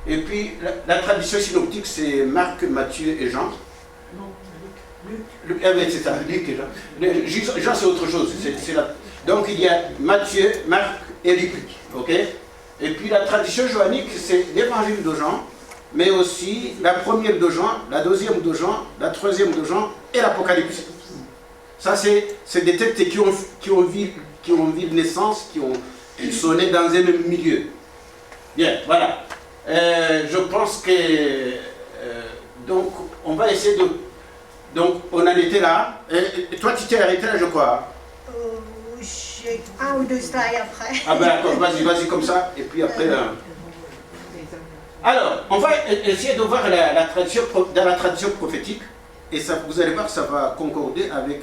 Et puis la tradition synoptique, c'est Marc, Matthieu et Jean. Non, Luc. Ah oui, c'est ça, Luc et Jean. Jean, c'est autre chose. Donc il y a Matthieu, Marc et Luc. Ok. Et puis la tradition johannique, c'est l'évangile de Jean, mais aussi la première de Jean, la deuxième de Jean, la troisième de Jean et l'Apocalypse. Ça, c'est des textes qui ont vu de naissance, qui sont nés dans un même milieu. Bien, voilà. Je pense que... donc, on va essayer de... Donc, on en était là. Et toi, tu t'es arrêté là, je crois. J'ai un ou deux slides après. Ah ben d'accord, vas-y comme ça. Et puis après... Alors, on va essayer de voir dans la tradition prophétique. Et ça, vous allez voir, ça va concorder avec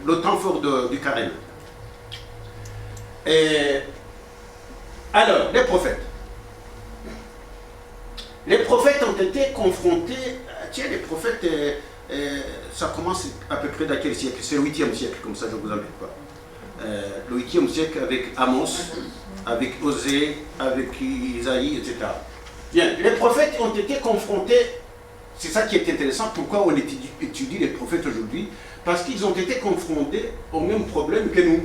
le temps fort du carême. Alors, les prophètes. Les prophètes ont été confrontés... Tiens, les prophètes, ça commence à peu près dans quel siècle? C'est le 8e siècle, comme ça je vous embête pas. Le 8e siècle avec Amos, avec Osée, avec Isaïe, etc. Bien, les prophètes ont été confrontés, c'est ça qui est intéressant, pourquoi on étudie les prophètes aujourd'hui, parce qu'ils ont été confrontés au même problème que nous.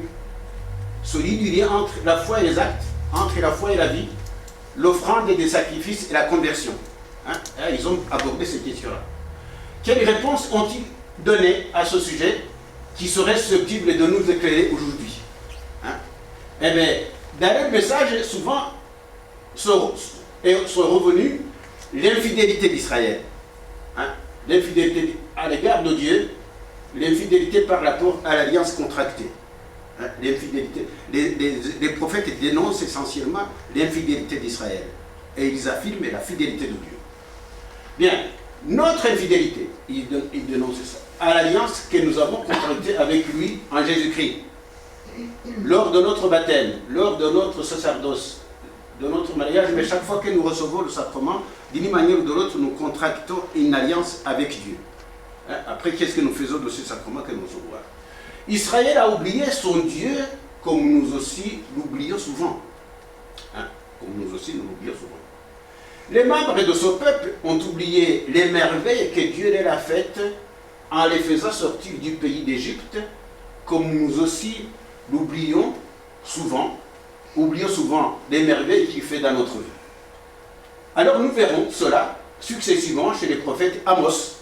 Celui du lien entre la foi et les actes, entre la foi et la vie, l'offrande et des sacrifices et la conversion. Ils ont abordé ces questions-là. Quelles réponses ont-ils donné à ce sujet qui serait susceptible de nous éclairer aujourd'hui? Eh bien, dans le message, souvent, sont revenus l'infidélité d'Israël. L'infidélité à l'égard de Dieu, l'infidélité par rapport à l'alliance contractée. L'infidélité. Les prophètes dénoncent essentiellement l'infidélité d'Israël. Et ils affirment la fidélité de Dieu. Bien, notre infidélité, ils dénoncent ça, à l'alliance que nous avons contractée avec lui en Jésus-Christ. Lors de notre baptême, lors de notre sacerdoce, de notre mariage, mais chaque fois que nous recevons le sacrement, d'une manière ou de l'autre, nous contractons une alliance avec Dieu. Après, qu'est-ce que nous faisons de ce sacrement que nous recevons? Israël a oublié son Dieu comme nous aussi l'oublions souvent. Comme nous aussi nous l'oublions souvent. Les membres de ce peuple ont oublié les merveilles que Dieu leur a faites en les faisant sortir du pays d'Égypte, comme nous aussi l'oublions souvent. Oublions souvent les merveilles qu'il fait dans notre vie. Alors nous verrons cela successivement chez les prophètes Amos,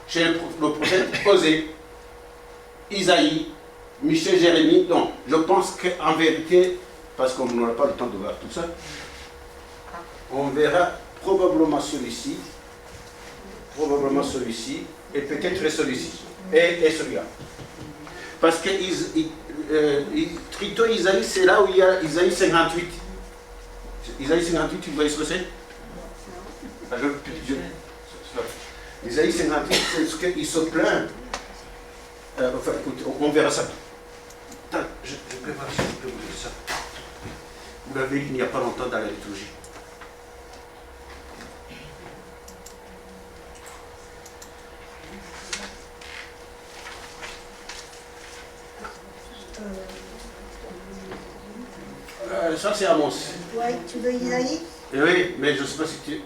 chez le prophète Osée, Isaïe, Michée, Jérémie. Donc, je pense qu'en vérité, parce qu'on n'aura pas le temps de voir tout ça, on verra probablement celui-ci, et peut-être celui-ci, et celui-là. Parce que Trito Isaïe, c'est là où il y a Isaïe 58. Isaïe 58, vous voyez ce que c'est? Isaïe 58, c'est ce qu'il se plaint. Enfin, écoute, on verra ça. Attends, je peux voir si je peux vous dire ça. Vous l'avez lu il n'y a pas longtemps dans la liturgie. Ça c'est Amos. Oui, tu veux Isaïe? Oui, mais je ne sais pas si tu...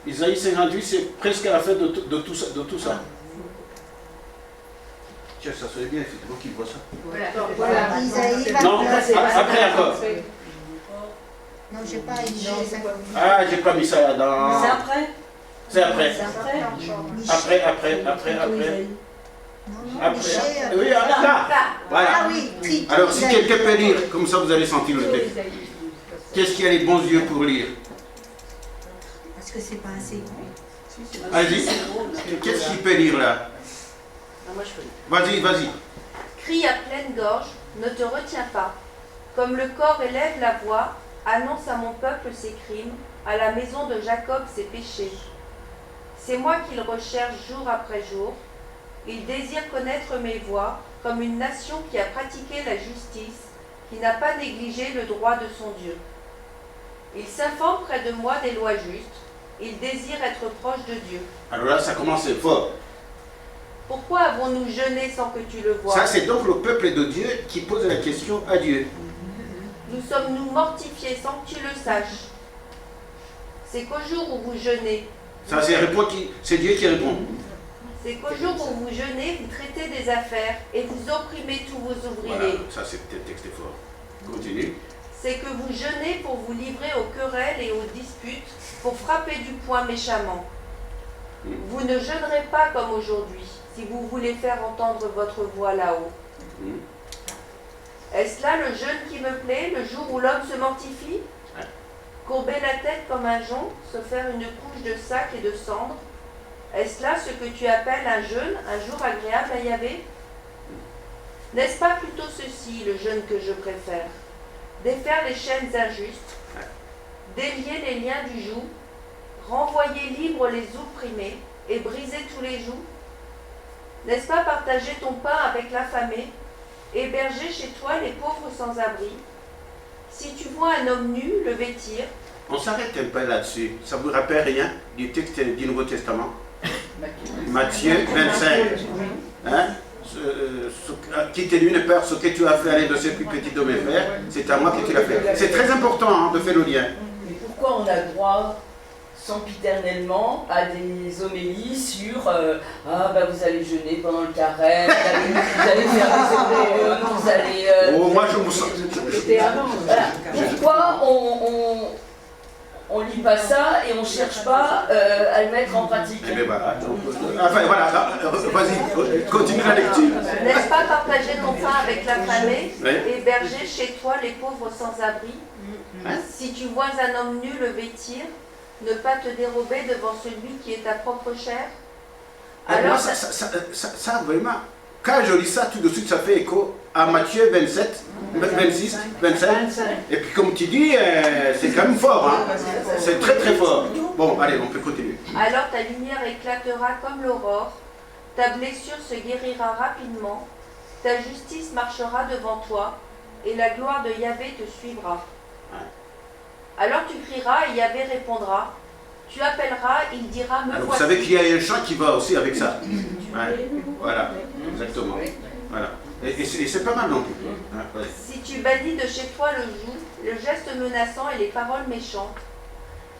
Isaïe 58, c'est presque à la fin de tout ça. Tiens, ça serait bien, effectivement, qu'il voit ça. Voilà. Isaïe 29. Non, après encore. Non, j'ai pas Isaïe 58. Ah, j'ai pas mis ça dans... C'est après? C'est après. Après. Non, Après. Michée, Oui, là. Voilà. Ah oui, Trito. Alors, si quelqu'un peut lire, comme ça vous allez sentir le texte. Qu'est-ce qu'il y a les bons yeux pour lire? Parce que c'est pas assez grand. Vas-y. Qu'est-ce qu'il peut lire là? Vas-y. Crie à pleine gorge, ne te retiens pas. Comme le corps élève la voix, annonce à mon peuple ses crimes, à la maison de Jacob ses péchés. C'est moi qu'il recherche jour après jour. Il désire connaître mes voies, comme une nation qui a pratiqué la justice, qui n'a pas négligé le droit de son Dieu. Il s'informe près de moi des lois justes. Il désire être proche de Dieu. Alors là, ça commence fort. Pourquoi avons-nous jeûné sans que tu le vois? Ça, c'est donc le peuple de Dieu qui pose la question à Dieu. nous sommes-nous mortifiés sans que tu le saches? C'est qu'au jour où vous jeûnez, Ça, c'est Dieu qui répond. c'est qu'au jour où vous jeûnez, vous traitez des affaires et vous opprimez tous vos Voilà, ouvriers. ça c'est peut-être texte fort. Continue. C'est que vous jeûnez pour vous livrer aux querelles et aux disputes, pour frapper du poing méchamment. Vous ne jeûnerez pas comme aujourd'hui, si vous voulez faire entendre votre voix là-haut. Est-ce là le jeûne qui me plaît, le jour où l'homme se mortifie? Courber la tête comme un jonc, se faire une couche de sac et de cendres. Est-ce là ce que tu appelles un jeûne, un jour agréable à Yahvé? N'est-ce pas plutôt ceci, le jeûne que je préfère? Défaire les chaînes injustes, délier les liens du joug, renvoyer libres les opprimés et briser tous les jougs? N'est-ce pas partager ton pain avec l'affamé, héberger chez toi les pauvres sans abri? Si tu vois un homme nu, le vêtir. On s'arrête un peu là-dessus. Ça ne vous rappelle rien du texte du Nouveau Testament? Matthieu 25. Hein? Qui t'est l'une peur, ce que tu as fait aller de ce plus petit de mes frères, c'est à moi que tu l'as fait. C'est très important hein, de faire le lien. Mais pourquoi on a droit sempiternellement à des homélies sur ah bah vous allez jeûner pendant le carême, vous allez faire des auréoles, vous allez Oh, moi je me sens. voilà. Pourquoi on lit pas ça et on cherche pas à le mettre en pratique? Eh bien voilà. Enfin voilà, vas-y, continue la lecture. N'est-ce pas partager ton pain avec l'affamé, Oui. héberger chez toi les pauvres sans abri? Hein? Si tu vois un homme nu le vêtir, ne pas te dérober devant celui qui est ta propre chair? Alors, ça, vraiment, quand je lis ça, tout de suite, ça fait écho à Matthieu 27, 26, 25. Et puis, comme tu dis, c'est quand même fort. Hein? C'est très, très fort. Bon, allez, on peut continuer. Alors ta lumière éclatera comme l'aurore, ta blessure se guérira rapidement, ta justice marchera devant toi, et la gloire de Yahvé te suivra. Alors tu crieras et Yahvé répondra. Tu appelleras, il dira, me Alors, vous voici. savez qu'il y a un chant qui va aussi avec ça. Ouais, voilà, exactement. Voilà. Et c'est pas mal non plus. Hein, ouais. Si tu bannis de chez toi le joug, le geste menaçant et les paroles méchantes,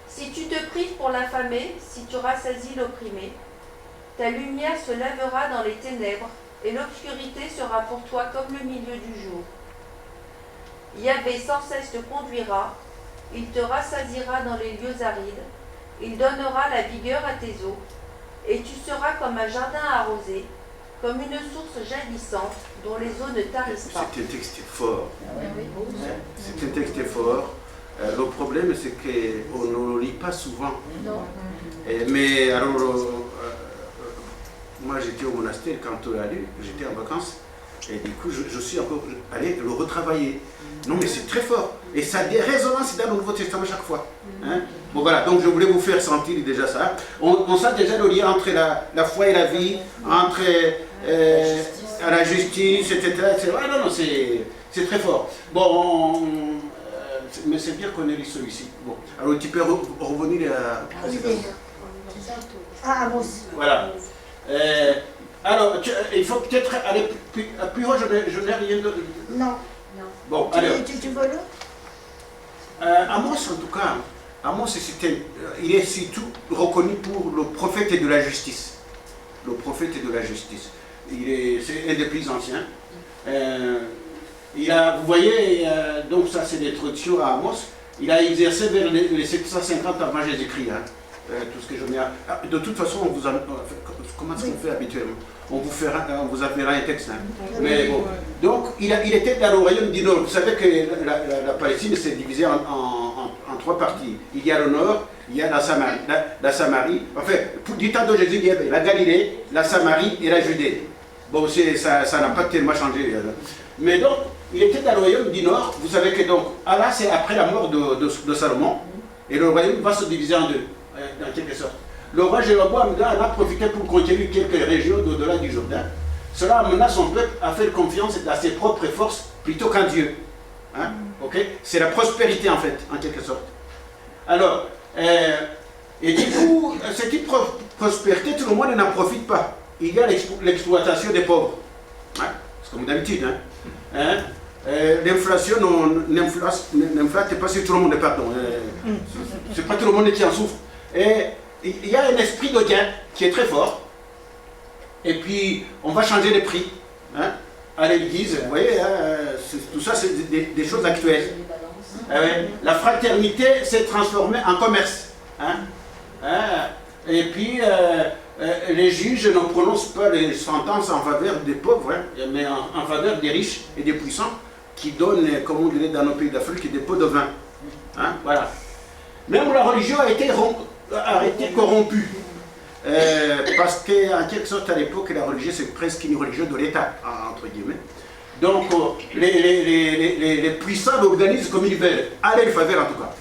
si tu te prives pour l'affamé, si tu rassasies l'opprimé, ta lumière se lèvera dans les ténèbres, et l'obscurité sera pour toi comme le milieu du jour. Yahvé sans cesse te conduira, il te rassasiera dans les lieux arides, il donnera la vigueur à tes eaux, et tu seras comme un jardin arrosé, comme une source jaillissante dont les eaux ne tarissent pas. C'est un texte fort. C'est un texte fort. Le problème, c'est qu'on ne le lit pas souvent. Mais alors, moi j'étais au monastère quand on l'a lu, j'étais en vacances, et du coup je suis encore allé le retravailler. Non mais c'est très fort, et ça a des résonances dans le Nouveau Testament chaque fois. Hein? Bon voilà, donc je voulais vous faire sentir déjà ça. On sent déjà le lien entre la foi et la vie, entre la justice, etc. Ouais, non, c'est très fort. Bon, mais c'est bien qu'on ait lu celui-ci. Bon, alors tu peux revenir à... Ah, Amos. Voilà. Alors, il faut peut-être aller plus haut, je n'ai rien de... Non. Bon, alors... Tu veux l'autre? Amos, en tout cas, Amos, il est surtout reconnu pour le prophète de la justice. Le prophète de la justice. C'est un des plus anciens. Vous voyez, donc ça c'est l'introduction à Amos. Il a exercé vers les 750 avant Jésus-Christ. Hein. Tout ce que je mets de toute façon, comment est-ce qu'on fait habituellement? On vous enverra un texte. Hein. Mais bon. Donc, il était dans le royaume du Nord. Vous savez que la Palestine s'est divisée en trois parties. Il y a le Nord, il y a la Samarie. Enfin, du temps de Jésus, il y avait la Galilée, la Samarie et la Judée. Bon, ça n'a pas tellement changé. Mais donc, il était dans le royaume du Nord. Vous savez que donc, là, c'est après la mort de Salomon. Et le royaume va se diviser en deux, dans quelque sorte. Le roi Jéroboam en a profité pour conquérir quelques régions au-delà du Jourdain. Cela amena son peuple à faire confiance à ses propres forces plutôt qu'en Dieu. Hein? Okay? C'est la prospérité en fait, en quelque sorte. Alors, et du coup, cette prospérité, tout le monde n'en profite pas. Il y a l'exploitation des pauvres. Hein? C'est comme d'habitude. Hein? L'inflation n'inflate pas sur tout le monde, pardon. C'est pas tout le monde qui en souffre. Et il y a un esprit de gain qui est très fort. Et puis, on va changer les prix. Hein, à l'église, vous voyez, tout ça, c'est des choses actuelles. La fraternité s'est transformée en commerce. Hein, et puis, les juges ne prononcent pas les sentences en faveur des pauvres, hein, mais en faveur des riches et des puissants qui donnent, comme on dirait dans nos pays d'Afrique, des pots de vin. Hein, voilà. Même la religion a été corrompue. Parce qu'en quelque sorte, à l'époque, la religion, c'est presque une religion de l'État, entre guillemets. Donc, les puissants l'organisent comme ils veulent, à leur faveur en tout cas.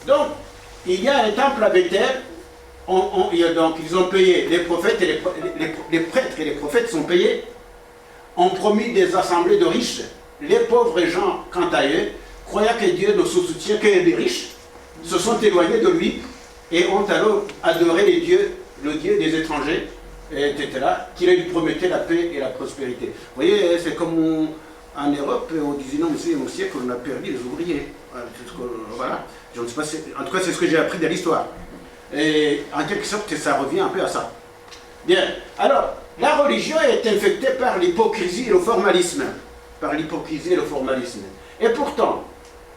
Donc, il y a un temple à Bethel. Donc, ils ont payé, les prophètes et les prêtres et les prophètes sont payés, ont promis des assemblées de riches. Les pauvres gens, quant à eux, croyant que Dieu ne se soutient que des riches, se sont éloignés de lui et ont alors adoré les dieux, le Dieu des étrangers, etc., qui lui promettait la paix et la prospérité. Vous voyez, c'est comme en Europe, au 19e siècle, on a perdu les ouvriers. Voilà. Je ne sais pas, en tout cas, c'est ce que j'ai appris de l'histoire. Et en quelque sorte, ça revient un peu à ça. Bien. Alors, la religion est infectée par l'hypocrisie et le formalisme. Par l'hypocrisie et le formalisme. Et pourtant,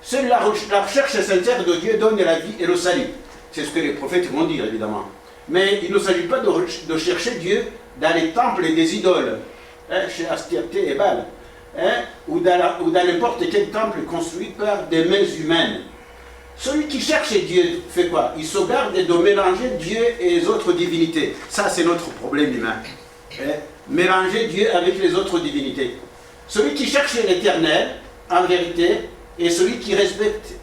seule la recherche sincère de Dieu donne la vie et le salut. C'est ce que les prophètes vont dire, évidemment. Mais il ne s'agit pas de chercher Dieu dans les temples et des idoles, hein, chez Astarté et Baal, hein, ou dans n'importe quel temple construit par des mains humaines. Celui qui cherche Dieu fait quoi? Il se garde de mélanger Dieu et les autres divinités. Ça, c'est notre problème humain. Hein? Mélanger Dieu avec les autres divinités. Celui qui cherche l'Éternel, en vérité, est celui qui respecte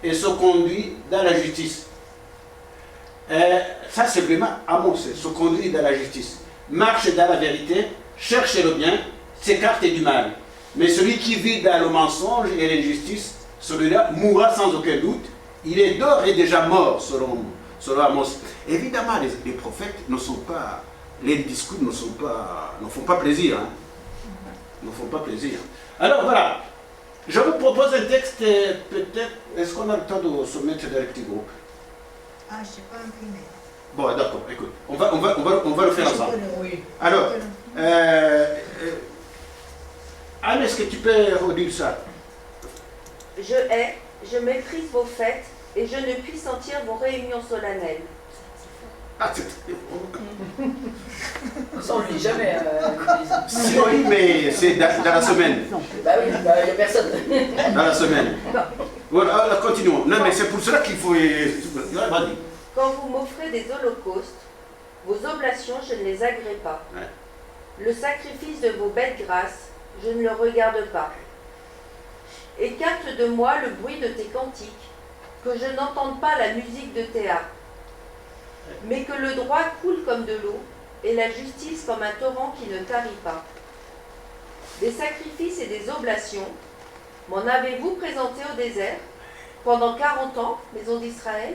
et se conduit dans la justice. Ça, c'est vraiment Amos, se conduit dans la justice. Marche dans la vérité, cherche le bien, s'écarte du mal. Mais celui qui vit dans le mensonge et l'injustice, celui-là mourra sans aucun doute. Il est d'ores et déjà mort, selon Amos. Évidemment, les prophètes ne sont pas, les discours ne font pas plaisir. Hein. Ne font pas plaisir. Alors voilà, je vous propose un texte, peut-être, est-ce qu'on a le temps de se mettre dans les petits groupes? Ah, je ne sais pas imprimer. Bon, d'accord, écoute, on va le faire ensemble. Oui. Alors, Anne, est-ce que tu peux redire ça? Je méprise vos fêtes et je ne puis sentir vos réunions solennelles. Ah, c'est... Ça, on ne le dit jamais. Si, oui, mais c'est dans la semaine. Bah oui, il n'y a personne. Dans la semaine. Voilà, continuons. Non, mais c'est pour cela qu'il faut... Vas-y. Quand vous m'offrez des holocaustes, vos oblations, je ne les agrée pas. Ouais. Le sacrifice de vos bêtes grasses, je ne le regarde pas. Écarte de moi le bruit de tes cantiques, que je n'entende pas la musique de tes harpes, mais que le droit coule comme de l'eau, et la justice comme un torrent qui ne tarit pas. Des sacrifices et des oblations, m'en avez-vous présenté au désert, pendant 40 ans, maison d'Israël?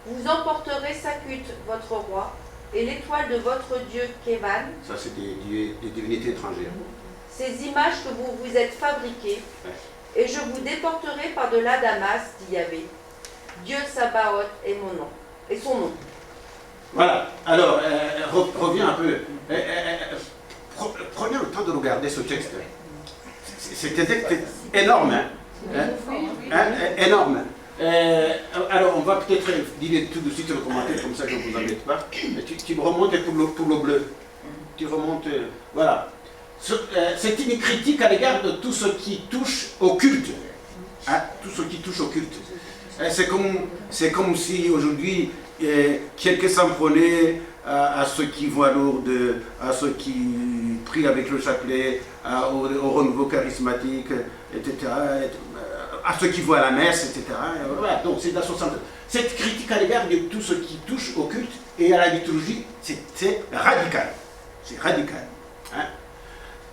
Vous emporterez Sakut, votre roi, et l'étoile de votre dieu Kévan. Ça, c'est des divinités étrangères. Ces images que vous vous êtes fabriquées, et je vous déporterai par-delà Damas, dit Yahvé. Dieu Sabaoth est mon nom, et son nom. Voilà, alors, reviens un peu. Prenez le temps de regarder ce texte. C'est un texte énorme, énorme. Alors, on va peut-être dire tout de suite le commentaire, comme ça je ne vous embête pas. Tu me remontes pour le bleu. Tu remontes, voilà. C'est une critique à l'égard de tout ce qui touche au culte. Hein, tout ce qui touche au culte. C'est comme si aujourd'hui, quelqu'un s'en prenait à ceux qui vont à Lourdes, à ceux qui prient avec le chapelet, au renouveau charismatique, etc., à ceux qui vont à la messe, etc. Voilà, donc c'est de la 60. Cette critique à l'égard de tout ce qui touche au culte et à la liturgie, c'est radical. C'est radical. Hein.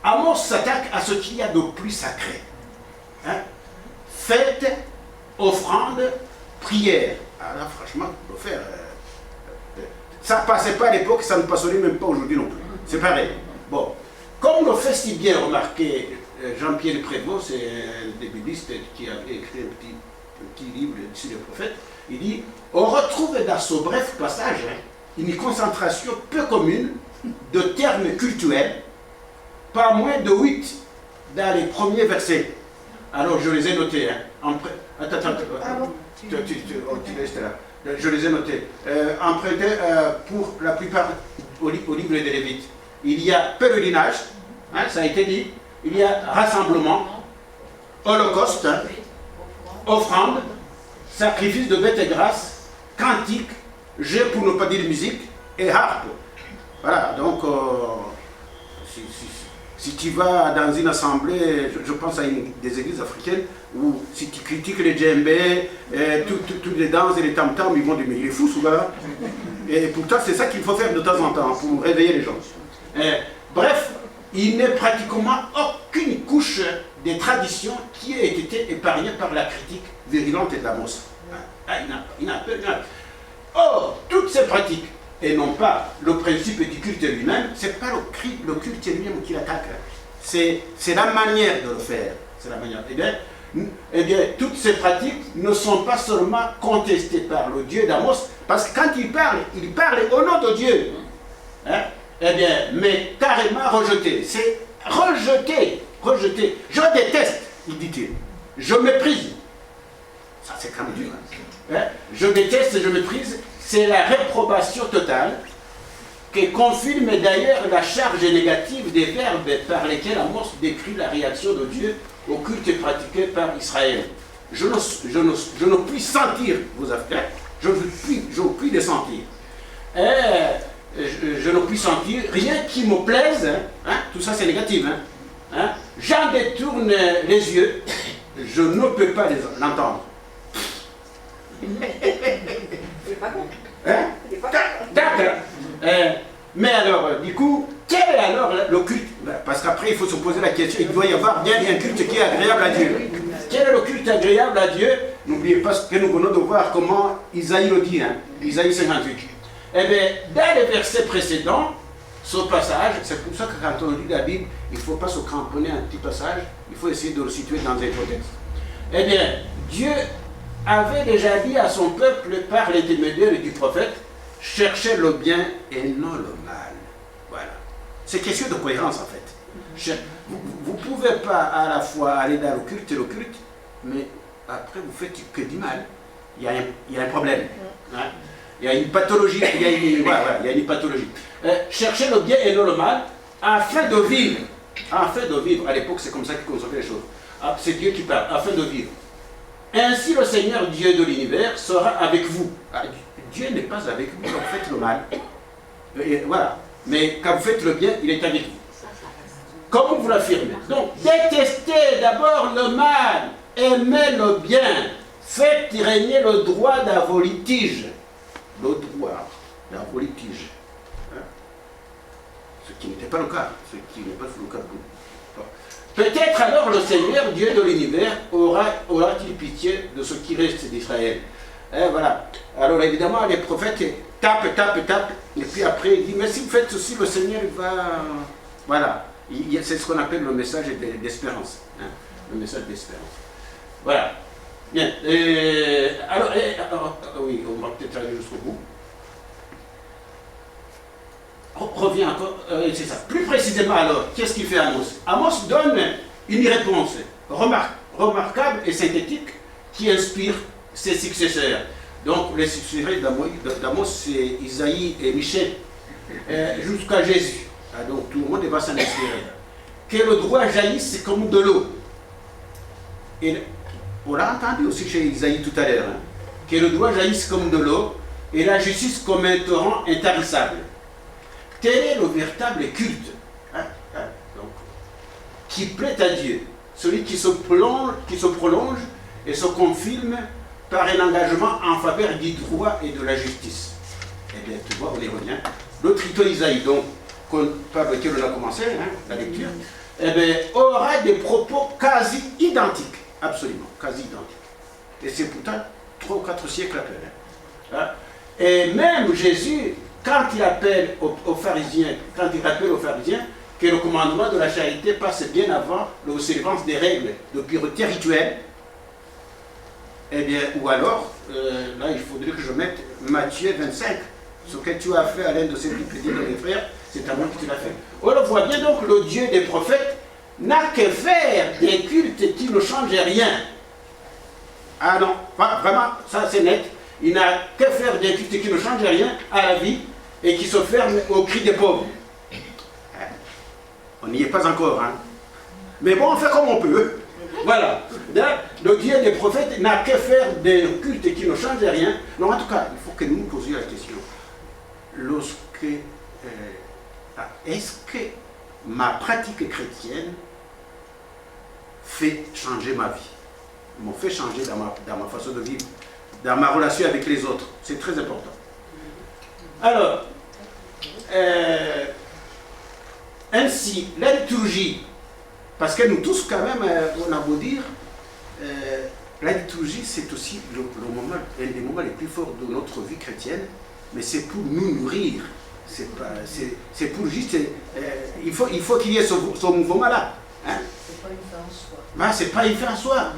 Amos s'attaque à ce qu'il y a de plus sacré. Hein. Fête, offrande, prière. Alors là, franchement, il faut faire... ça ne passait pas à l'époque, ça ne passerait même pas aujourd'hui non plus. C'est pareil. Bon, comme le fait si bien remarquer Jean-Pierre Prévost, c'est un des biblistes qui a écrit un petit livre sur les prophètes. Il dit, on retrouve dans ce bref passage une concentration peu commune de termes cultuels, pas moins de 8 dans les premiers versets. Alors je les ai notés. Attends, tu restes là. Je les ai notés. Empruntés pour la plupart au livre des Lévites. Il y a pèlerinage, ça a été dit. Il y a rassemblement, holocauste, offrande, sacrifice de bêtes et grâces, cantique, jeu pour ne pas dire musique et harpe. Voilà, donc si tu vas dans une assemblée, je pense à des églises africaines, où si tu critiques les djembés, toutes les danses et les tam-tams, ils vont dire mais il est fou celui-là. Et pourtant c'est ça qu'il faut faire de temps en temps pour réveiller les gens. Bref, il n'est pratiquement aucune couche des traditions qui ait été épargnée par la critique virulente d'Amos. Il n'a pas. Or, toutes ces pratiques, et non pas le principe du culte lui-même, ce n'est pas le culte lui-même qui l'attaque. C'est la manière de le faire. C'est la manière. Eh bien, toutes ces pratiques ne sont pas seulement contestées par le Dieu d'Amos, parce que quand il parle au nom de Dieu. Eh bien, mais carrément rejetées. C'est rejeté. Je déteste, il dit-il. Je méprise. Ça, c'est quand même dur. Je déteste et je méprise. C'est la réprobation totale qui confirme d'ailleurs la charge négative des verbes par lesquels Amos décrit la réaction de Dieu au culte pratiqué par Israël. Je ne puis sentir vos affaires, je ne puis les sentir. Je ne puis sentir rien qui me plaise, tout ça c'est négatif. J'en détourne les yeux, je ne peux pas l'entendre. C'est pas bon. D'accord. Mais alors, du coup, quel est alors le culte? Parce qu'après, il faut se poser la question, il doit y avoir bien un culte qui est agréable à Dieu. Quel est le culte agréable à Dieu? N'oubliez pas que nous venons de voir comment Isaïe le dit, Isaïe 58. Eh bien, dans les versets précédents, ce passage, c'est pour ça que quand on lit la Bible, il ne faut pas se cramponner à un petit passage, il faut essayer de le situer dans un contexte. Eh bien, Dieu avait déjà dit à son peuple par l'intermédiaire du prophète, cherchez le bien et non le mal. Voilà. C'est question de cohérence en fait. Vous ne pouvez pas à la fois aller dans le culte, mais après vous faites que du mal. Il y a un problème. Il y a une pathologie. Il y a une pathologie. Cherchez le bien et non le mal, afin de vivre. Afin de vivre. À l'époque, c'est comme ça qu'il concevait les choses. C'est Dieu qui parle, afin de vivre. Ainsi, le Seigneur Dieu de l'univers sera avec vous. Dieu n'est pas avec vous quand vous faites le mal. Voilà. Mais quand vous faites le bien, il est avec vous. Comme vous l'affirmez. Donc, détestez d'abord le mal, aimez le bien, faites régner le droit dans vos litiges. Le droit dans vos litiges. Ce qui n'était pas le cas. Ce qui n'est pas le cas pour vous. Peut-être alors le Seigneur, Dieu de l'univers, aura-t-il pitié de ce qui reste d'Israël. Voilà. Alors évidemment, les prophètes tapent, et puis après il dit, mais si vous faites ceci, le Seigneur va... Voilà. C'est ce qu'on appelle le message d'espérance. Le message d'espérance. Voilà. Bien. Alors, oui, on va peut-être aller jusqu'au bout. Revient encore, c'est ça. Plus précisément alors, qu'est-ce qu'il fait Amos? Amos donne une réponse remarquable et synthétique qui inspire ses successeurs. Donc les successeurs d'Amos, c'est Isaïe et Michée, jusqu'à Jésus. Donc tout le monde va s'en inspirer. Que le droit jaillisse comme de l'eau. Et on l'a entendu aussi chez Isaïe tout à l'heure. Que le droit jaillisse comme de l'eau et la justice comme un torrent intarissable. Tel est le véritable culte donc, qui plaît à Dieu, celui qui se prolonge et se confirme par un engagement en faveur du droit et de la justice. Eh bien, tu vois, on y revient. Le trito Isaïe, donc, par lequel on a commencé, la lecture, eh bien, aura des propos quasi identiques, absolument, quasi identiques. Et c'est pourtant 3 ou 4 siècles après. Et même Jésus, quand il appelle aux pharisiens, que le commandement de la charité passe bien avant l'observance des règles de pureté rituelle. Eh bien, ou alors, là, il faudrait que je mette Matthieu 25. Ce que tu as fait à l'un de ces plus petits de mes frères, c'est à moi que tu l'as fait. On le voit bien donc, le Dieu des prophètes n'a que faire des cultes qui ne changent rien. Ah non, vraiment, ça c'est net. Il n'a que faire des cultes qui ne changent rien à la vie et qui se ferment au cri des pauvres. On n'y est pas encore, hein. Mais bon, on fait comme on peut. Voilà. Le Dieu des prophètes n'a que faire des cultes qui ne changent rien. Non, en tout cas, il faut que nous nous posions la question. Est-ce que ma pratique chrétienne fait changer ma vie? Me fait changer dans ma façon de vivre, dans ma relation avec les autres. C'est très important. Alors, ainsi, la liturgie, parce que nous tous quand même, on a beau dire, la liturgie c'est aussi un des moments les plus forts de notre vie chrétienne, mais c'est pour nous nourrir, c'est pour juste, il faut qu'il y ait ce mouvement-là. Hein? C'est pas une fin en soi. Ben, c'est pas une fin en soi.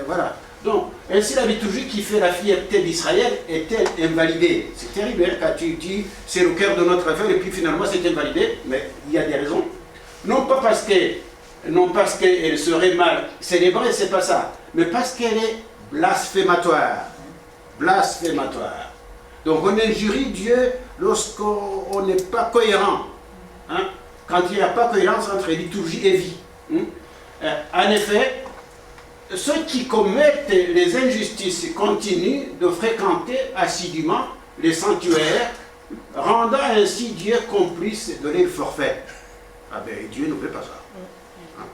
Voilà. Donc, ainsi la liturgie qui fait la fierté d'Israël est-elle invalidée? C'est terrible hein, quand tu dis c'est le cœur de notre affaire et puis finalement c'est invalidé, mais il y a des raisons. Non pas parce qu'elle serait mal célébrée, c'est pas ça, mais parce qu'elle est blasphématoire. Blasphématoire. Donc on injurie Dieu lorsqu'on n'est pas cohérent. Hein? Quand il n'y a pas cohérence entre liturgie et vie. En effet, ceux qui commettent les injustices continuent de fréquenter assidûment les sanctuaires, rendant ainsi Dieu complice de leur forfait. Ah ben Dieu ne veut pas ça. Hein?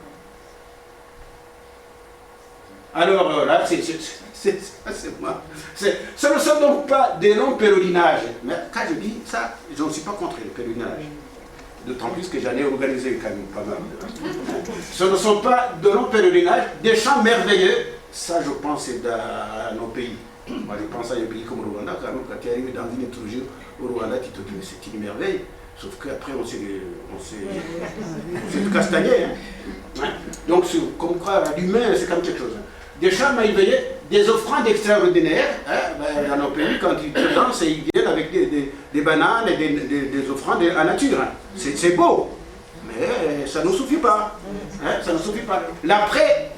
Alors là, c'est moi. Ce ne sont donc pas des longs pèlerinages. Mais quand je dis ça, je ne suis pas contre les pèlerinages. D'autant plus que j'en ai organisé quand même pas mal. Ce ne sont pas de longs pèlerinages, des chants merveilleux. Ça, je pense, c'est dans nos pays. Moi, je pense à un pays comme le Rwanda, quand même, quand tu arrives dans une liturgie au Rwanda, tu te dis, mais c'est une merveille. Sauf qu'après, on s'est tout castagné. Hein. Donc, comme quoi, l'humain, c'est comme quelque chose. Des chants merveilleux, des offrandes extraordinaires. Hein, dans nos pays, quand ils te dansent, ils viennent avec des bananes et des offrandes à nature. Hein. C'est beau, mais ça ne suffit pas. Hein, ça ne suffit pas. L'après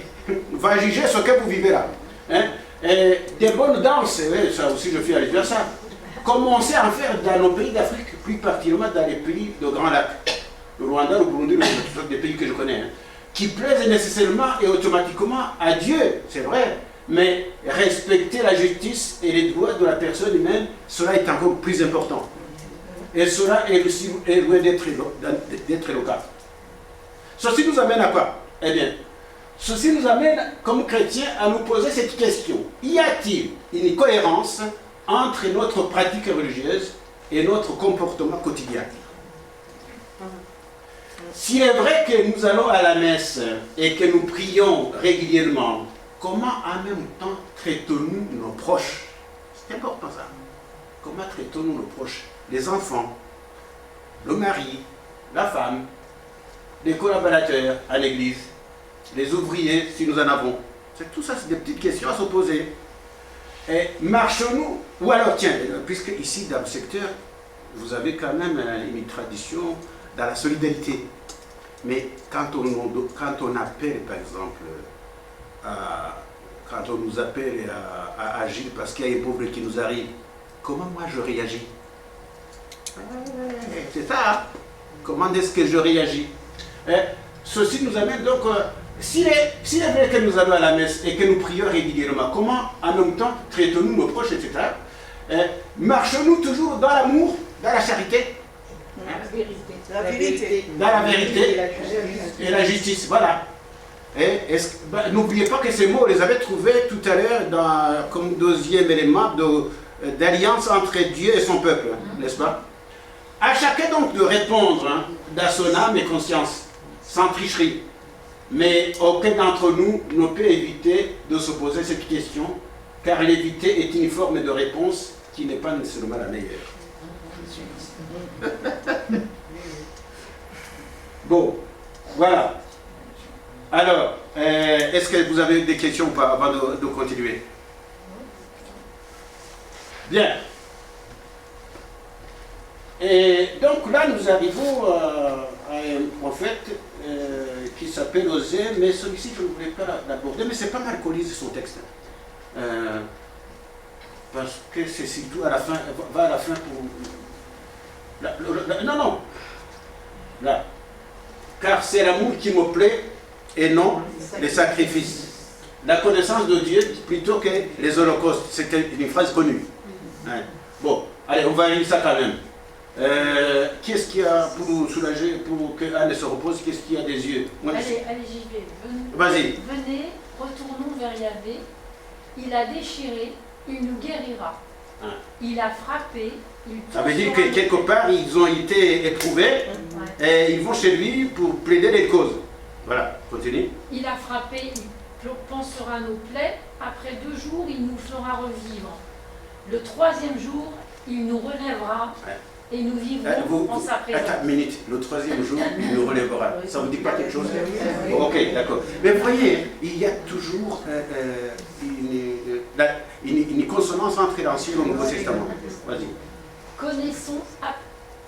va juger ce que vous vivez là. Hein. Et des bonnes danses, ça aussi je fais allusion à ça. Commencez à en faire dans nos pays d'Afrique, plus particulièrement dans les pays de Grand Lac. Le Rwanda, le Burundi, des pays que je connais. Hein, qui plaisent nécessairement et automatiquement à Dieu, c'est vrai. Mais respecter la justice et les droits de la personne humaine, cela est encore plus important. Et cela est aussi loin d'être le cas. Ceci nous amène à quoi? Eh bien, ceci nous amène, comme chrétiens, à nous poser cette question. Y a-t-il une cohérence entre notre pratique religieuse et notre comportement quotidien? S'il est vrai que nous allons à la messe et que nous prions régulièrement, comment en même temps traitons-nous nos proches? C'est important ça. Comment traitons-nous nos proches? Les enfants, le mari, la femme, les collaborateurs à l'église, les ouvriers si nous en avons. C'est tout ça, c'est des petites questions à se poser. Et marchons-nous, ou alors tiens, puisque ici dans le secteur, vous avez quand même une tradition dans la solidarité. Mais quand on appelle, par exemple, quand on nous appelle à agir parce qu'il y a un pauvre qui nous arrive, comment moi je réagis? C'est ça, hein? Comment est-ce que je réagis? Ceci nous amène donc, s'il est vrai que nous allons à la messe et que nous prions régulièrement, comment en même temps traitons-nous nos proches, etc. Marchons-nous toujours dans l'amour, dans la charité? La vérité. Dans la vérité et la justice, voilà. N'oubliez pas que ces mots, on les avait trouvés tout à l'heure comme deuxième élément d'alliance entre Dieu et son peuple, n'est-ce pas? À chacun donc de répondre dans son âme et conscience, sans tricherie. Mais aucun d'entre nous ne peut éviter de se poser cette question, car l'éviter est une forme de réponse qui n'est pas nécessairement la meilleure. Bon, voilà. Alors, est-ce que vous avez des questions ou pas avant de continuer? Bien. Et donc là, nous arrivons à un prophète qui s'appelle Osée, mais celui-ci, je ne voulais pas l'aborder, mais c'est pas mal qu'on lise son texte. Parce que c'est surtout à la fin, va à la fin pour... non. Là. Car c'est l'amour qui me plaît et non les sacrifices. La connaissance de Dieu plutôt que les holocaustes. C'est une phrase connue. Hein. Bon, allez, on va lire ça quand même. Qu'est-ce qu'il y a pour nous soulager, pour que Anne se repose? Qu'est-ce qu'il y a des yeux? Moi, allez, j'y vais. Vas-y. Venez, retournons vers Yahvé. Il a déchiré, il nous guérira. Hein. Il a frappé, il ça veut dire que quelque part, ils ont été éprouvés et ils vont chez lui pour plaider les causes. Voilà, continue. Il a frappé, il pansera nos plaies. Après 2 jours, il nous fera revivre. Le 3e jour, il nous relèvera. Et nous vivrons en sa présence. Attends une minute, le 3e jour, il nous relèvera. Ça ne vous dit pas quelque chose? Ok, d'accord. Mais vous voyez, il y a toujours une consonance entre l'Ancien et le Nouveau Testament. Vas-y. Connaissons,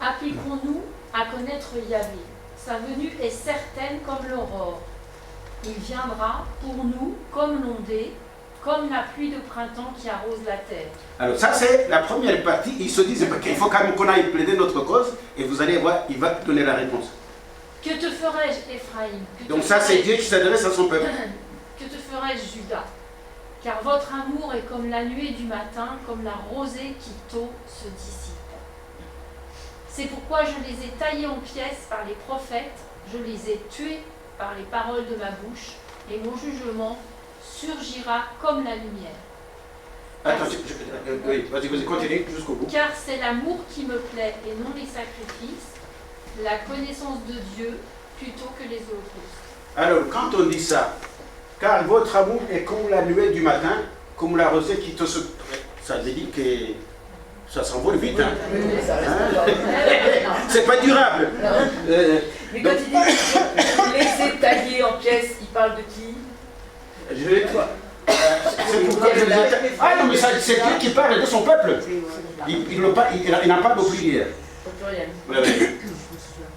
appliquons-nous à connaître Yahvé. Sa venue est certaine comme l'aurore. Il viendra pour nous comme l'ondée, comme la pluie de printemps qui arrose la terre. Alors ça c'est la première partie, ils se disent qu'il faut quand même qu'on aille plaider notre cause, et vous allez voir, il va donner la réponse. Que te ferai-je, Ephraïm? Donc ça c'est Dieu qui s'adresse à son peuple. Que te ferai-je, Judas? Car votre amour est comme la nuée du matin, comme la rosée qui tôt se dissipe. C'est pourquoi je les ai taillés en pièces par les prophètes, je les ai tués par les paroles de ma bouche, et mon jugement surgira comme la lumière. Attends, oui, vas-y, continue jusqu'au bout. Car c'est l'amour qui me plaît et non les sacrifices, la connaissance de Dieu plutôt que les holocaustes. Alors, quand on dit ça, car votre amour est comme la nuée du matin, comme la rosée qui te se... Ça veut dire que ça s'envole vite, hein. C'est pas durable. Mais quand il dit laisser tailler en pièces, il parle de qui? Je vais toi. C'est pourquoi je les ai... Ah non, mais c'est Dieu qui parle de son peuple. Il n'a pas d'oublier. Vous l'avez vu.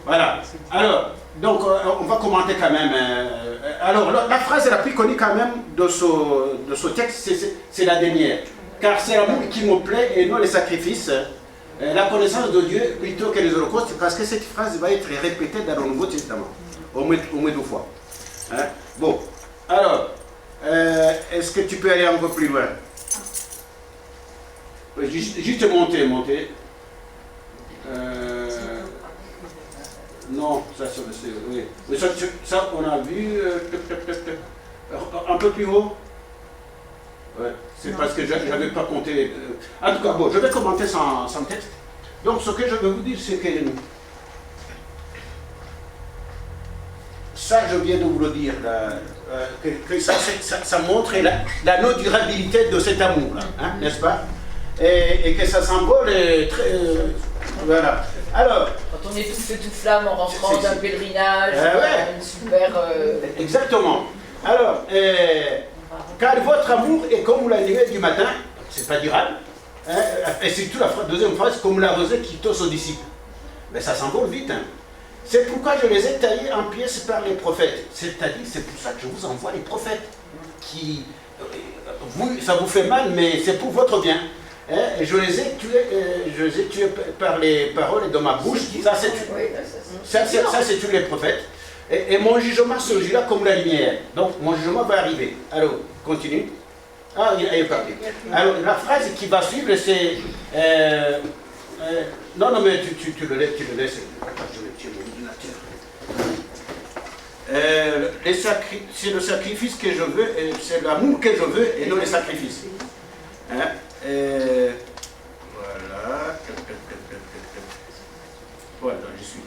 Voilà. Alors, donc, on va commenter quand même. Alors, la phrase la plus connue quand même de ce texte, c'est la dernière. Car c'est l'amour qui me plaît et non les sacrifices. La connaissance de Dieu plutôt que les holocaustes, parce que cette phrase va être répétée dans le Nouveau Testament, au moins 2 fois. Hein? Bon, alors, est-ce que tu peux aller un peu plus loin? Juste monter. Non, ça c'est... Oui. Mais ça, on a vu... un peu plus haut. Ouais, c'est parce que je n'avais pas compté. En tout cas, bon, je vais commenter sans texte. Donc, ce que je veux vous dire, c'est que ça, je viens de vous le dire, là, que ça montre la non-durabilité de cet amour-là, hein, n'est-ce pas? Et que ça s'envole très... voilà. Alors... Quand on est tout feu, tout flamme en rentrant d'un pèlerinage, ouais. Une super... Exactement. Alors... car votre amour est comme la nuée du matin, c'est pas durable, hein, et surtout la deuxième phrase, comme la rosée qui tôt se dissipe. Mais ça s'envole vite. Hein. C'est pourquoi je les ai taillés en pièces par les prophètes. C'est-à-dire, c'est pour ça que je vous envoie les prophètes, qui, ça vous fait mal, mais c'est pour votre bien. Hein, et je les ai tués par les paroles de ma bouche. Ça, c'est tous les prophètes. Et mon jugement surgira comme la lumière. Donc, mon jugement va arriver. Alors, continue. Ah, il est parti. Alors, la phrase qui va suivre, c'est... non, mais tu le laisses. Attends, je vais tirer mon ordinateur. C'est le sacrifice que je veux, c'est l'amour que je veux, et non les sacrifices. Hein? Voilà. Voilà, j'y suis.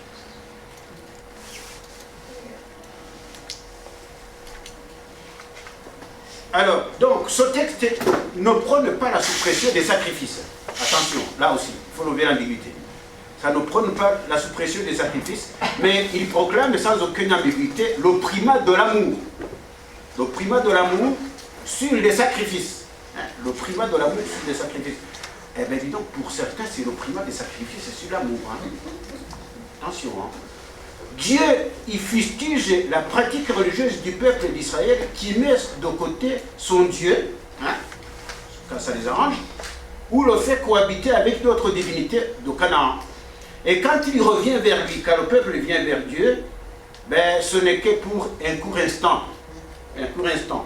Alors, donc, ce texte ne prône pas la suppression des sacrifices. Attention, là aussi, il faut lever l'ambiguïté. Ça ne prône pas la suppression des sacrifices, mais il proclame sans aucune ambiguïté le primat de l'amour. Le primat de l'amour sur les sacrifices. Hein, le primat de l'amour sur les sacrifices. Eh bien, dis donc, pour certains, c'est le primat des sacrifices sur l'amour. Hein. Attention. Hein. Dieu, il fustige la pratique religieuse du peuple d'Israël qui met de côté son Dieu, hein, quand ça les arrange, ou le fait cohabiter avec d'autres divinités de Canaan. Et quand il revient vers lui, quand le peuple vient vers Dieu, ben, ce n'est que pour un court instant. Un court instant.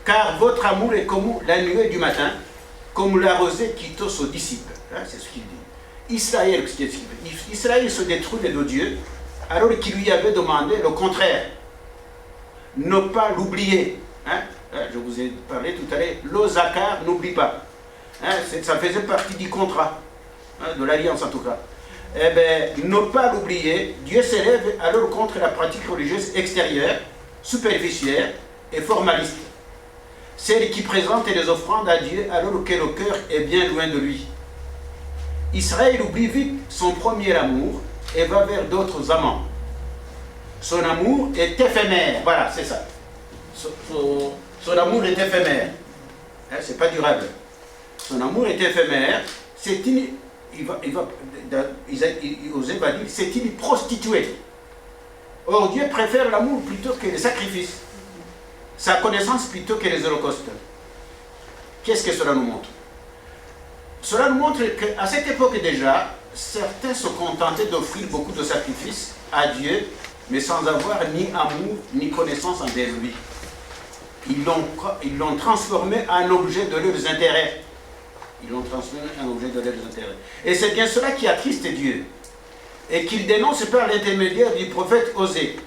Car votre amour est comme la nuée du matin, comme la rosée qui touche aux disciples. Hein, c'est ce qu'il dit. Israël se détruit de Dieu, alors qu'il lui avait demandé le contraire. Ne pas l'oublier. Hein? Je vous ai parlé tout à l'heure. L'Ozakar n'oublie pas. Hein? Ça faisait partie du contrat, hein, de l'alliance en tout cas. Eh bien, ne pas l'oublier, Dieu s'élève alors contre la pratique religieuse extérieure, superficielle et formaliste. Celle qui présente les offrandes à Dieu alors que le cœur est bien loin de lui. Israël oublie vite son premier amour et va vers d'autres amants. Son amour est éphémère. Voilà, c'est ça. Son amour est éphémère. Hein, c'est pas durable. Son amour est éphémère. C'est une... Osée va dire, c'est une prostituée. Or, Dieu préfère l'amour plutôt que les sacrifices. Sa connaissance plutôt que les holocaustes. Qu'est-ce que cela nous montre? Cela nous montre qu'à cette époque déjà, certains se contentaient d'offrir beaucoup de sacrifices à Dieu, mais sans avoir ni amour ni connaissance envers lui. Ils l'ont transformé en objet de leurs intérêts. Ils l'ont transformé en objet de leurs intérêts. Et c'est bien cela qui attriste Dieu, et qu'il dénonce par l'intermédiaire du prophète Osée.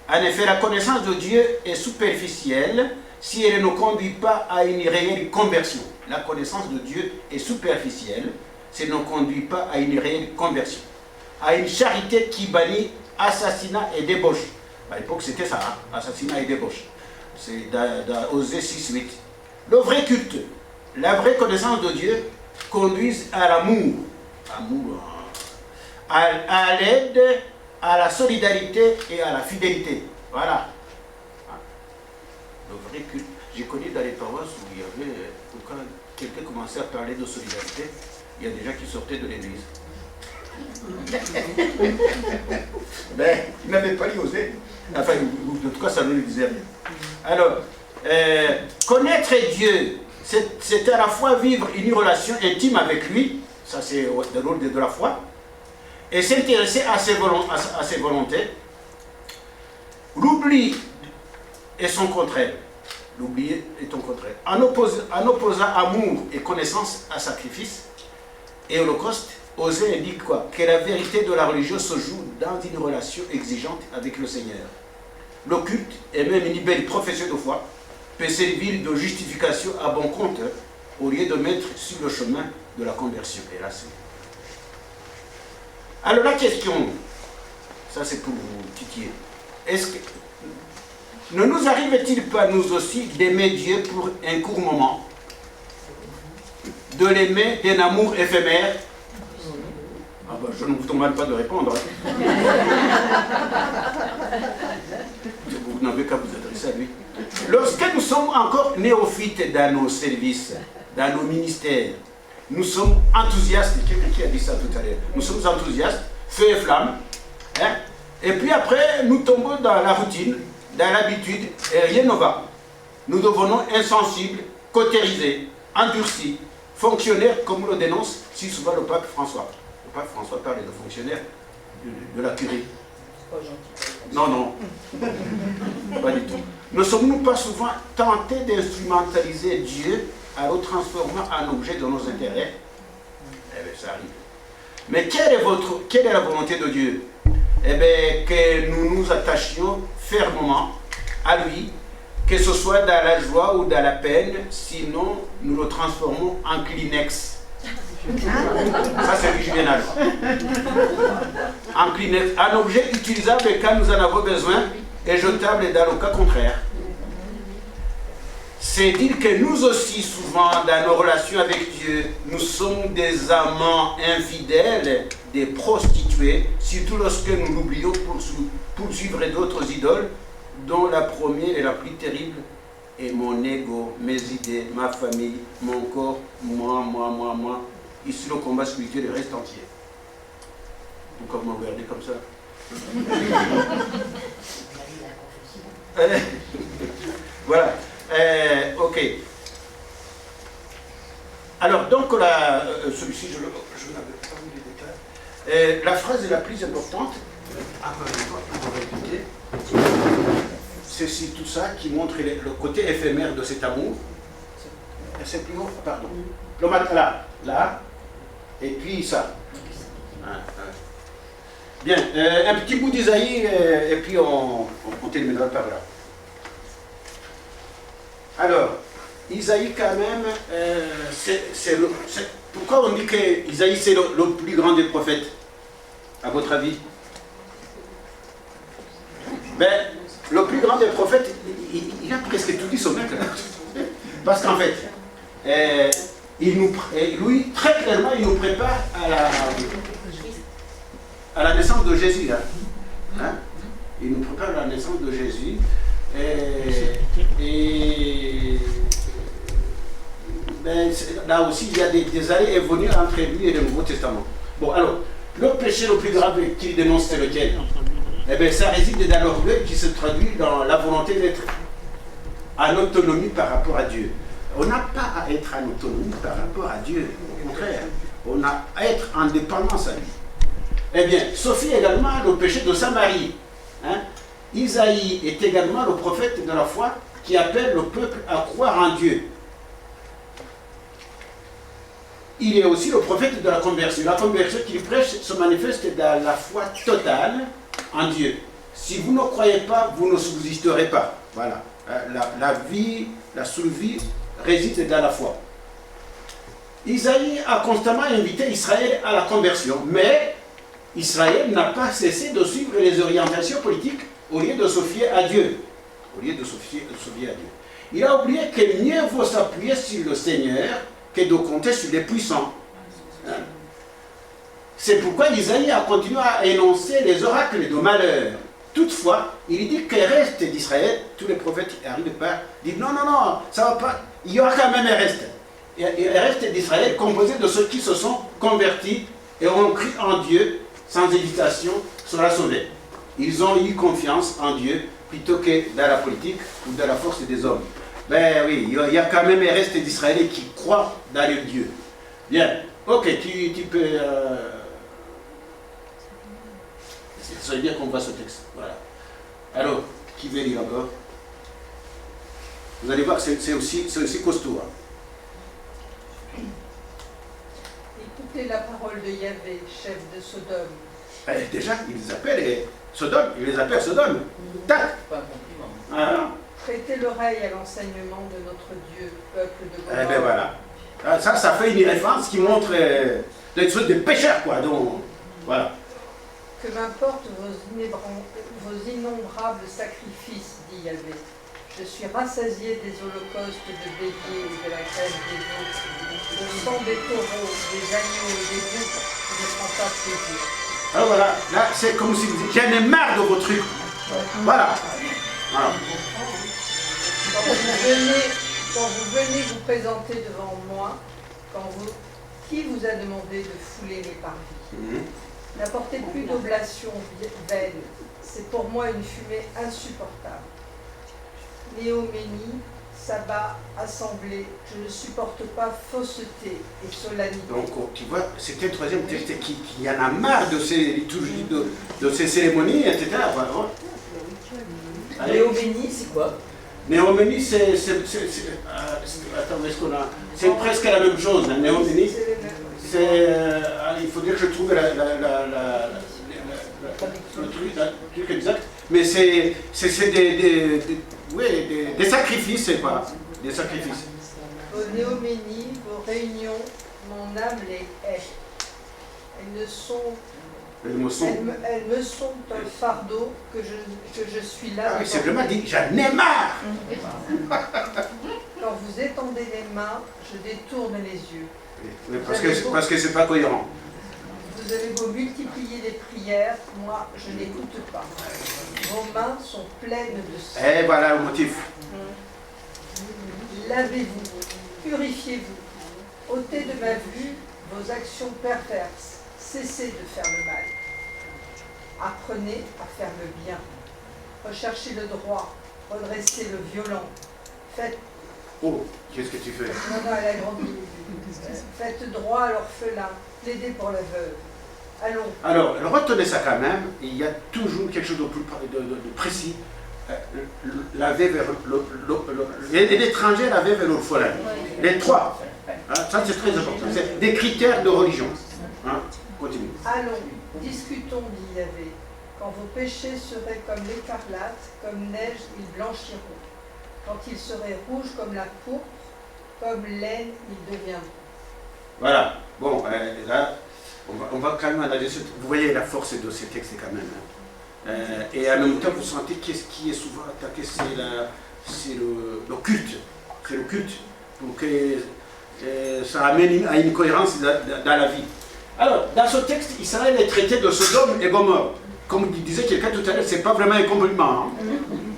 En effet, la connaissance de Dieu est superficielle si elle ne conduit pas à une réelle conversion. La connaissance de Dieu est superficielle si elle ne conduit pas à une réelle conversion. À une charité qui bannit assassinat et débauche. À l'époque, c'était ça, hein, assassinat et débauche. C'est dans Osée 6:8. Le vrai culte, la vraie connaissance de Dieu conduisent à l'amour, à l'aide, à la solidarité et à la fidélité. Voilà. Le vrai culte. J'ai connu dans les paroisses où il y avait, quand quelqu'un commençait à parler de solidarité, il y a des gens qui sortaient de l'église. Ben, il n'avait pas lu Osée. Enfin, en tout cas, ça ne lui disait rien. Alors, connaître Dieu, c'est à la fois vivre une relation intime avec lui, ça c'est de l'ordre de la foi, et s'intéresser à ses volontés. L'oubli est son contraire. L'oubli est son contraire. En opposant amour et connaissance à sacrifice et holocauste, Osée indique quoi? Que la vérité de la religion se joue dans une relation exigeante avec le Seigneur. Le culte, et même une belle profession de foi, peut servir de justification à bon compte, au lieu de mettre sur le chemin de la conversion. Et là, c'est... Alors la question, ça c'est pour vous titiller, est-ce que ne nous arrive-t-il pas nous aussi d'aimer Dieu pour un court moment, de l'aimer d'un amour éphémère? Ah ben, je ne vous demande pas de répondre. Hein. Vous n'avez qu'à vous adresser à lui. Lorsque nous sommes encore néophytes dans nos services, dans nos ministères, nous sommes enthousiastes. Quelqu'un qui a dit ça tout à l'heure. Nous sommes enthousiastes, feu et flamme. Hein? Et puis après, nous tombons dans la routine, dans l'habitude, et rien ne va. Nous devenons insensibles, cautérisés, endurcis, fonctionnaires, comme le dénonce si souvent le pape François. Le pape François parlait de fonctionnaires de la curie. Non, non, pas du tout. Ne sommes-nous pas souvent tentés d'instrumentaliser Dieu en le transformant en objet de nos intérêts? Eh bien, ça arrive. Mais quelle est la volonté de Dieu? Eh bien, que nous nous attachions fermement à lui, que ce soit dans la joie ou dans la peine, sinon nous le transformons en Kleenex. Ça, c'est du juvénal. En Kleenex, un objet utilisable quand nous en avons besoin et jetable dans le cas contraire. c'est dire que nous aussi, souvent, dans nos relations avec Dieu, nous sommes des amants infidèles, des prostituées, surtout lorsque nous l'oublions pour suivre d'autres idoles, dont la première et la plus terrible est mon ego, mes idées, ma famille, mon corps, moi. Ici, le combat spirituel reste entier. Pourquoi vous me regardez comme ça? Voilà. Ok. Alors, donc, celui-ci, je n'avais pas vu les détails. La phrase la plus importante, encore une fois, on va répéter, c'est tout ça qui montre le côté éphémère de cet amour. C'est plus haut, pardon. Là, et puis ça. Bien, un petit bout d'Isaïe, et puis on terminera par là. Alors, Isaïe quand même, pourquoi on dit que Isaïe c'est le plus grand des prophètes, à votre avis? Ben, le plus grand des prophètes, il a presque tout dit son mec. Parce qu'en fait, lui, très clairement, il nous prépare à la naissance de Jésus. Hein? Il nous prépare à la naissance de Jésus. Ben, là aussi, il y a des allées et venues entre lui et le Nouveau Testament. Bon, alors, le péché le plus grave qu'il dénonce, c'est lequel? Eh bien, ça réside dans l'orgueil qui se traduit dans la volonté d'être en autonomie par rapport à Dieu. On n'a pas à être en autonomie par rapport à Dieu. Au contraire, on a à être en dépendance à lui. Eh bien, Sophie également le péché de Samarie. Hein? Isaïe est également le prophète de la foi qui appelle le peuple à croire en Dieu. Il est aussi le prophète de la conversion. La conversion qu'il prêche se manifeste dans la foi totale en Dieu. Si vous ne croyez pas, vous ne subsisterez pas. Voilà. La vie, la survie réside dans la foi. Isaïe a constamment invité Israël à la conversion, mais Israël n'a pas cessé de suivre les orientations politiques au lieu de se fier à Dieu. Il a oublié que mieux vaut s'appuyer sur le Seigneur que de compter sur les puissants. Hein? C'est pourquoi Isaïe a continué à énoncer les oracles de malheur. Toutefois, il dit que le reste d'Israël, tous les prophètes qui arrivent par, disent non, ça va pas, il y aura quand même un reste. Et le reste d'Israël composé de ceux qui se sont convertis et ont cru en Dieu sans hésitation sera sauvé. Ils ont eu confiance en Dieu plutôt que dans la politique ou dans la force des hommes. Ben oui, il y a quand même un reste d'Israël qui croient dans le Dieu. Bien, ok, tu peux... Ça veut dire qu'on voit ce texte. Voilà. Alors, qui veut lire encore? Vous allez voir, c'est aussi costaud. Hein. Écoutez la parole de Yahvé, chef de Sodome. Déjà, il les appelle Sodome. Il les appelle Sodome. Tac. Pas un compliment. Ah. Prêtez l'oreille à l'enseignement de notre Dieu, peuple de Gomorrhe. Eh bien voilà. Ça fait une référence qui montre des trucs de pécheurs, quoi. Donc, voilà. Que m'importent vos innombrables sacrifices, dit Yahvé. Je suis rassasié des holocaustes de béliers et de la graisse des veaux, le sang des taureaux, des agneaux et des boucs, je ne prends pas plaisir. Alors voilà, là c'est comme si vous dites, j'en ai marre de vos trucs. Voilà. Quand vous venez vous présenter devant moi, qui vous a demandé de fouler mes parvis? N'apportez plus d'oblations vaines, c'est pour moi une fumée insupportable. Néoménie, sabbat, assemblée, je ne supporte pas fausseté et solennité. Donc tu vois, c'était le troisième texte qui en a marre de ces liturgies, de ces cérémonies, etc. Voilà. Néoménie, c'est quoi? Néoménie, c'est attends, est-ce qu'on a... C'est presque la même chose, hein. Néoménie. Il faut dire que je trouve le truc exact, mais c'est des sacrifices, c'est quoi? Des sacrifices. Vos néoménies, vos réunions, mon âme les hait. Elles ne sont Elles me sont... Elles me sont un fardeau que je suis là. Ah oui, c'est vraiment dit, j'en ai marre. Quand vous étendez les mains, je détourne les yeux. Oui, parce que c'est pas cohérent. Vous avez beau multiplier les prières, moi je n'écoute pas. Vos mains sont pleines de sang. Et voilà le motif. Lavez-vous, purifiez-vous, ôtez de ma vue vos actions perverses, cessez de faire le mal. Apprenez à faire le bien, recherchez le droit, redressez le violent, faites... Oh, qu'est-ce que tu fais? Non, elle a grandi. Faites droit à l'orphelin, plaidez pour la veuve. Allons. Alors, retenez ça quand même, il y a toujours quelque chose de plus de précis. Laver vers l'étranger, laver vers l'orphelin. Les trois. Hein, ça c'est très important. C'est des critères de religion. Hein, continue. Allons, discutons, dit Yahvé. Quand vos péchés seraient comme l'écarlate, comme neige, ils blanchiront. Quand ils seraient rouges comme la pourpre, comme laine, ils deviendront. Voilà. Bon, là, on va quand même analyser. Vous voyez la force de ces textes quand même. Hein. Et en même temps, vous sentez qu'est-ce qui est souvent attaqué, c'est le culte. C'est le culte. Pour que ça amène à une cohérence dans la vie. Alors, dans ce texte, Israël est traité de Sodome et Gomorrhe. Comme disait quelqu'un tout à l'heure, ce n'est pas vraiment un compliment. Hein.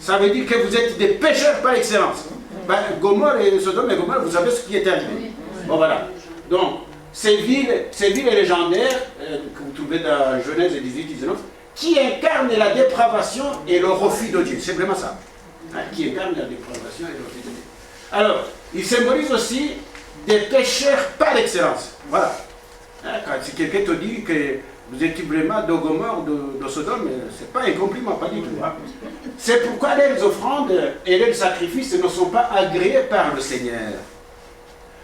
Ça veut dire que vous êtes des pécheurs par excellence. Ben, Gomorrhe et Sodome et Gomorrhe, vous savez ce qui est arrivé. Bon, voilà. Donc, ces villes légendaires que vous trouvez dans Genèse 18-19, qui incarne la dépravation et le refus de Dieu. C'est vraiment ça. Hein, qui incarne la dépravation et le refus de Dieu. Alors, il symbolise aussi des pécheurs par excellence. Voilà. Hein, quand si quelqu'un te dit que vous êtes vraiment de Gomorrhe, de Sodome, ce n'est pas un compliment, pas du tout. Hein. C'est pourquoi les offrandes et les sacrifices ne sont pas agréés par le Seigneur.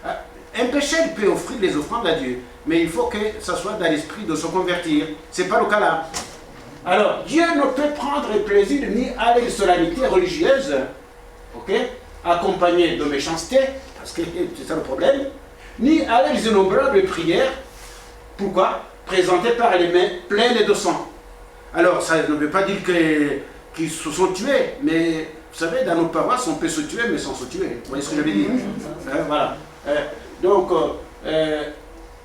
Hein, un pécheur peut offrir les offrandes à Dieu, mais il faut que ça soit dans l'esprit de se convertir. Ce n'est pas le cas là. Alors, Dieu ne peut prendre plaisir ni à une solennité religieuse, okay, accompagnée de méchanceté, parce que c'est ça le problème, ni à les innombrables prières, pourquoi? Présentées par les mains pleines de sang. Alors, ça ne veut pas dire qu'ils se sont tués, mais vous savez, dans nos paroisses, on peut se tuer, mais sans se tuer. Vous voyez ce que je veux dire? Voilà. Donc,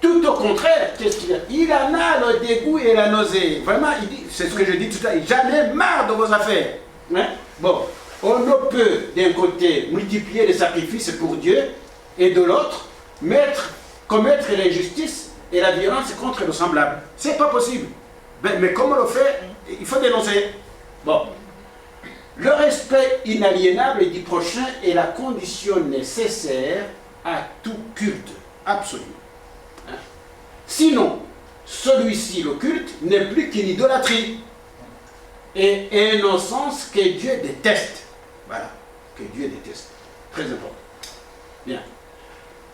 tout au contraire, qu'est-ce qu'il a? Il en a le dégoût et la nausée. Vraiment, il dit, c'est ce que je dis tout à l'heure, j'en ai marre de vos affaires. Hein? Bon, on ne peut d'un côté multiplier les sacrifices pour Dieu et de l'autre commettre l'injustice et la violence contre le semblable. C'est pas possible. Mais comme on le fait, il faut dénoncer. Bon. Le respect inaliénable du prochain est la condition nécessaire à tout culte absolu. Sinon, celui-ci, le culte, n'est plus qu'une idolâtrie et un non-sens que Dieu déteste. Voilà, que Dieu déteste. Très important. Bien.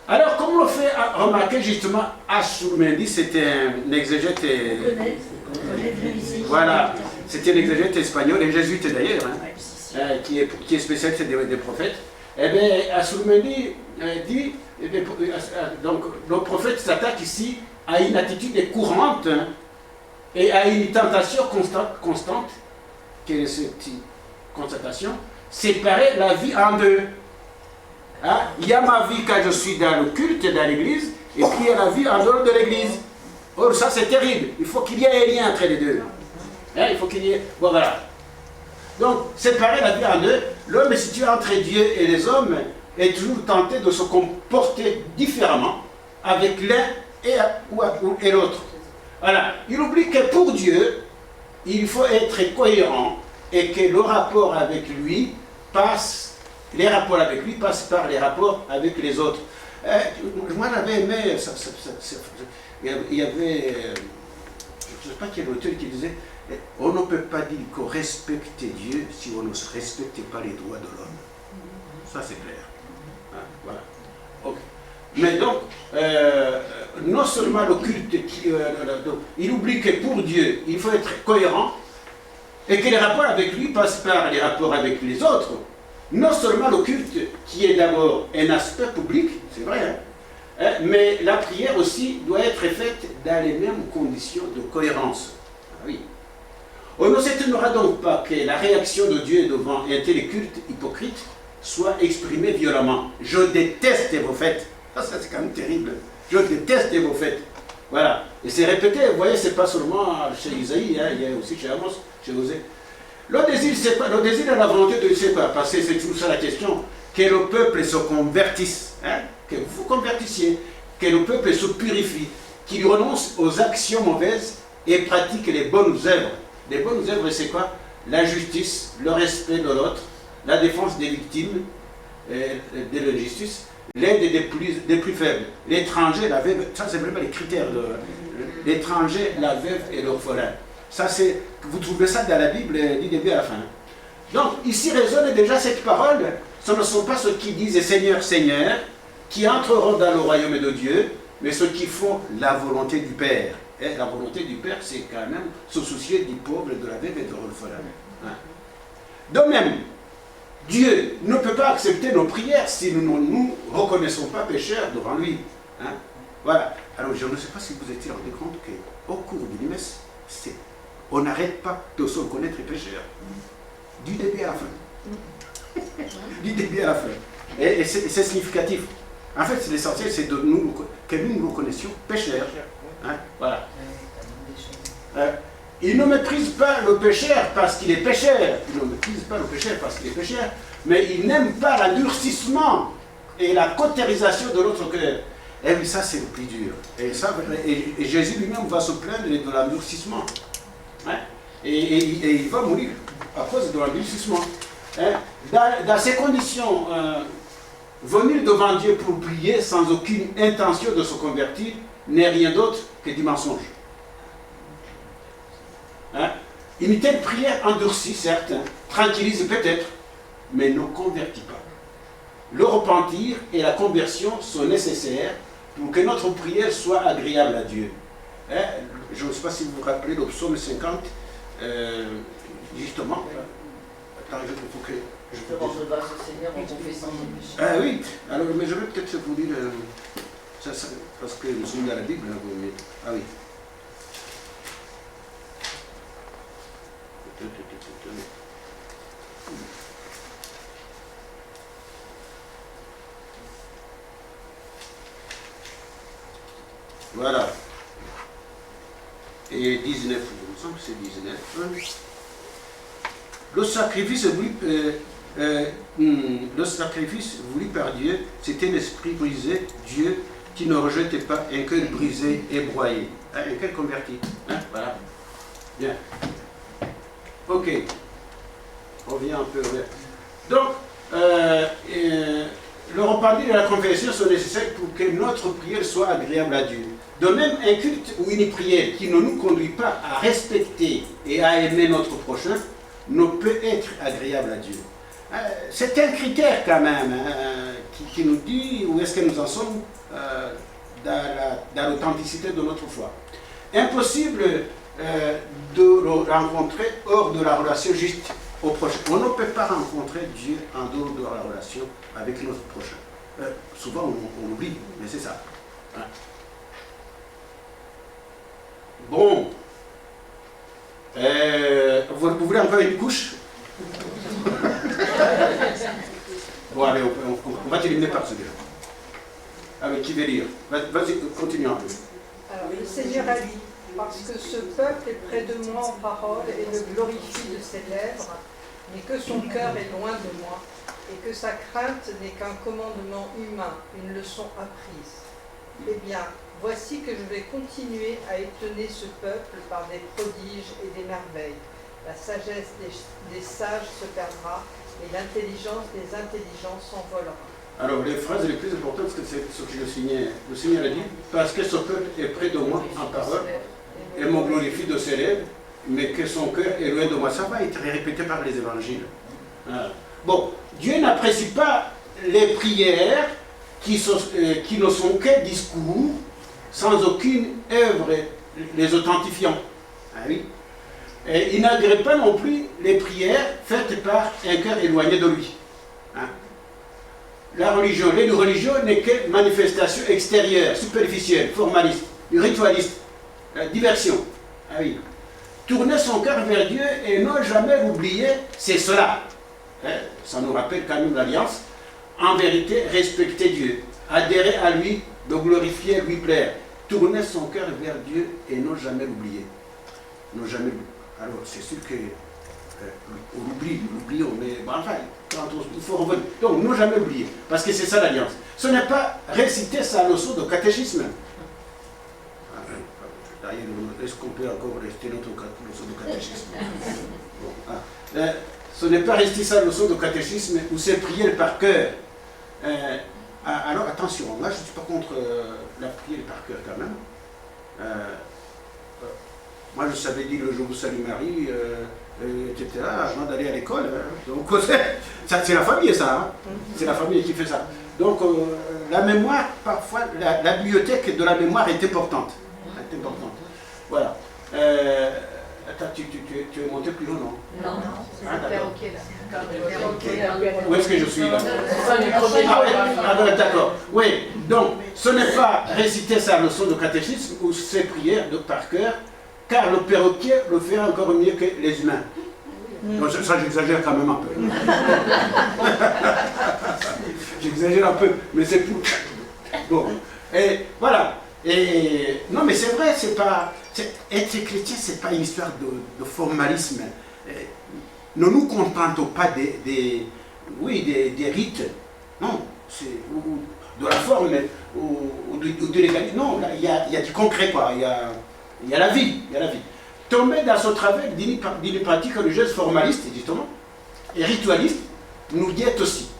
Alors, comme le fait remarquer justement Ashurmendi, c'était un exégète. Voilà, c'était un exégète espagnol, un jésuite d'ailleurs, hein, qui est spécialiste des prophètes. Eh bien, Ashurmendi dit, donc le prophète s'attaque ici à une attitude courante et à une tentation constante, quelle est cette constatation? Séparer la vie en deux. Hein? Il y a ma vie quand je suis dans le culte, dans l'église, et puis il y a la vie en dehors de l'église. Or, ça c'est terrible. Il faut qu'il y ait un lien entre les deux. Hein? Il faut qu'il y ait... Bon, voilà. Donc, séparer la vie en deux, l'homme est situé entre Dieu et les hommes est toujours tenté de se comporter différemment avec l'un et l'autre. Voilà. Il oublie que pour Dieu, il faut être cohérent et que le rapport avec lui les rapports avec lui passent par les rapports avec les autres. Moi j'avais aimé, il y avait, je ne sais pas quel auteur qui disait, on ne peut pas dire qu'on respecte Dieu si on ne respecte pas les droits de l'homme. Ça c'est clair. Hein, voilà. Okay. Mais donc, non seulement le culte, il oublie que pour Dieu, il faut être cohérent et que les rapports avec lui passent par les rapports avec les autres. Non seulement le culte, qui est d'abord un aspect public, c'est vrai, hein, mais la prière aussi doit être faite dans les mêmes conditions de cohérence. oui. On ne s'étonnera donc pas que la réaction de Dieu devant un tel culte hypocrite soit exprimée violemment. Je déteste vos fêtes. Ah, ça c'est quand même terrible. Je déteste vos fêtes. Voilà. Et c'est répété, vous voyez, c'est pas seulement chez Isaïe, hein, il y a aussi chez Amos, chez Osée. Le désir, c'est quoi? Le désir et la volonté de Dieu, c'est quoi? Parce que c'est toujours ça la question. Que le peuple se convertisse, hein, que vous vous convertissiez, que le peuple se purifie, qu'il renonce aux actions mauvaises et pratique les bonnes œuvres. Les bonnes œuvres, c'est quoi? La justice, le respect de l'autre, la défense des victimes de l'injustice, l'aide des plus faibles, l'étranger, la veuve, ça c'est vraiment les critères de l'étranger, la veuve et l'orphelin. Ça c'est, vous trouvez ça dans la Bible du début à la fin. Donc ici résonne déjà cette parole, ce ne sont pas ceux qui disent Seigneur, Seigneur, qui entreront dans le royaume de Dieu, mais ceux qui font la volonté du Père. Et la volonté du Père, c'est quand même se soucier du pauvre, de la veuve et de l'orphelin. Hein? De même, Dieu ne peut pas accepter nos prières si nous ne nous reconnaissons pas pécheurs devant lui. Hein? Voilà. Alors je ne sais pas si vous étiez rendu compte qu'au cours d'une messe, on n'arrête pas de se reconnaître pécheurs. Du début à la fin. Du début à la fin. Et c'est significatif. En fait, l'essentiel, c'est que nous nous reconnaissions pécheurs. Hein? Voilà. Il ne méprise pas le pécheur parce qu'il est pécheur. Il ne méprise pas le pécheur parce qu'il est pécheur. Mais il n'aime pas l'endurcissement et la cautérisation de notre cœur. Et oui, ça, c'est le plus dur. Et Jésus lui-même va se plaindre de l'endurcissement. Hein? Et il va mourir à cause de l'endurcissement. Hein? Dans ces conditions, venir devant Dieu pour prier sans aucune intention de se convertir n'est rien d'autre que du mensonge. Hein? Une telle prière endurcit, certes, tranquillise peut-être, mais ne convertit pas. Le repentir et la conversion sont nécessaires pour que notre prière soit agréable à Dieu. Hein? Je ne sais pas si vous vous rappelez le psaume 50, justement. Attends, il faut que je te rendre grâce au Seigneur en confessant nos péchés. Ah oui, alors, mais je vais peut-être vous dire, ça, parce que nous sommes dans la Bible, hein, mais, ah oui. Voilà. Et 19, il me semble que c'est 19. Le sacrifice voulu par Dieu, c'était l'esprit brisé, Dieu qui ne rejetait pas un cœur brisé et broyé. Hein, un cœur converti. Hein, voilà. Bien. Ok. On revient un peu. Donc, le repentir et la confession sont nécessaires pour que notre prière soit agréable à Dieu. De même, un culte ou une prière qui ne nous conduit pas à respecter et à aimer notre prochain ne peut être agréable à Dieu. C'est un critère quand même qui nous dit où est-ce que nous en sommes dans l'authenticité de notre foi. Impossible de le rencontrer hors de la relation juste au prochain. On ne peut pas rencontrer Dieu en dehors de la relation avec notre prochain. Souvent on oublie, mais c'est ça. Hein. Bon. Vous voulez encore une couche? Bon, allez, on va terminer par celui-là. Avec qui veut dire? Vas-y, continue un peu. Alors, le Seigneur a dit, parce que ce peuple est près de moi en parole et le glorifie de ses lèvres, mais que son cœur est loin de moi, et que sa crainte n'est qu'un commandement humain, une leçon apprise. Eh bien, voici que je vais continuer à étonner ce peuple par des prodiges et des merveilles. La sagesse des sages se perdra et l'intelligence des intelligents s'envolera. Alors, les phrases les plus importantes, c'est ce que le Seigneur a dit, parce que ce peuple est près de moi en parole et me glorifie de ses lèvres, mais que son cœur est loin de moi. Ça va être répété par les évangiles. Bon, Dieu n'apprécie pas les prières qui ne sont que discours, sans aucune œuvre les authentifiant. Ah oui. Et il n'agrée pas non plus les prières faites par un cœur éloigné de lui. Hein? La religion, n'est que manifestation extérieure, superficielle, formaliste, ritualiste, diversion. Ah oui. Tourner son cœur vers Dieu et ne jamais l'oublier, c'est cela. Ça nous rappelle quand même l'alliance. En vérité, respecter Dieu, adhérer à lui, le glorifier, lui plaire. Tourner son cœur vers Dieu et ne jamais l'oublier. Ne jamais l'oublier. Alors, c'est sûr que on l'oublie, mais bon, enfin, il faut revenir. Donc, ne jamais l'oublier, parce que c'est ça l'alliance. Ce n'est pas réciter sa leçon de catéchisme. Est-ce qu'on peut encore réciter notre leçon de catéchisme? Bon, ce n'est pas réciter sa leçon de catéchisme ou ses prières par cœur. Alors attention, là je ne suis pas contre la prière par cœur quand même. Moi je savais dire le Je vous salue Marie, etc. avant d'aller à l'école. Donc c'est la famille ça, hein. C'est la famille qui fait ça. Donc la mémoire, parfois, la bibliothèque de la mémoire est importante. Voilà. Attends, tu es monté plus haut, non? Non, c'est le perroquet là. Où est-ce que je suis là? D'accord. Oui, donc ce n'est pas réciter sa leçon de catéchisme ou ses prières par cœur, car le perroquet le fait encore mieux que les humains. Donc, ça, j'exagère quand même un peu. J'exagère un peu, mais c'est pour. Bon. Et voilà. Et non, mais c'est vrai, c'est pas. Être chrétien, c'est pas une histoire de formalisme. Ne nous contentons pas des rites, non, c'est de la forme ou de l'égalité. Non, il y a du concret, quoi. Il y a la vie, Tomber dans ce travers d'une pratique religieuse formaliste, justement, et ritualiste, nous guette aussi.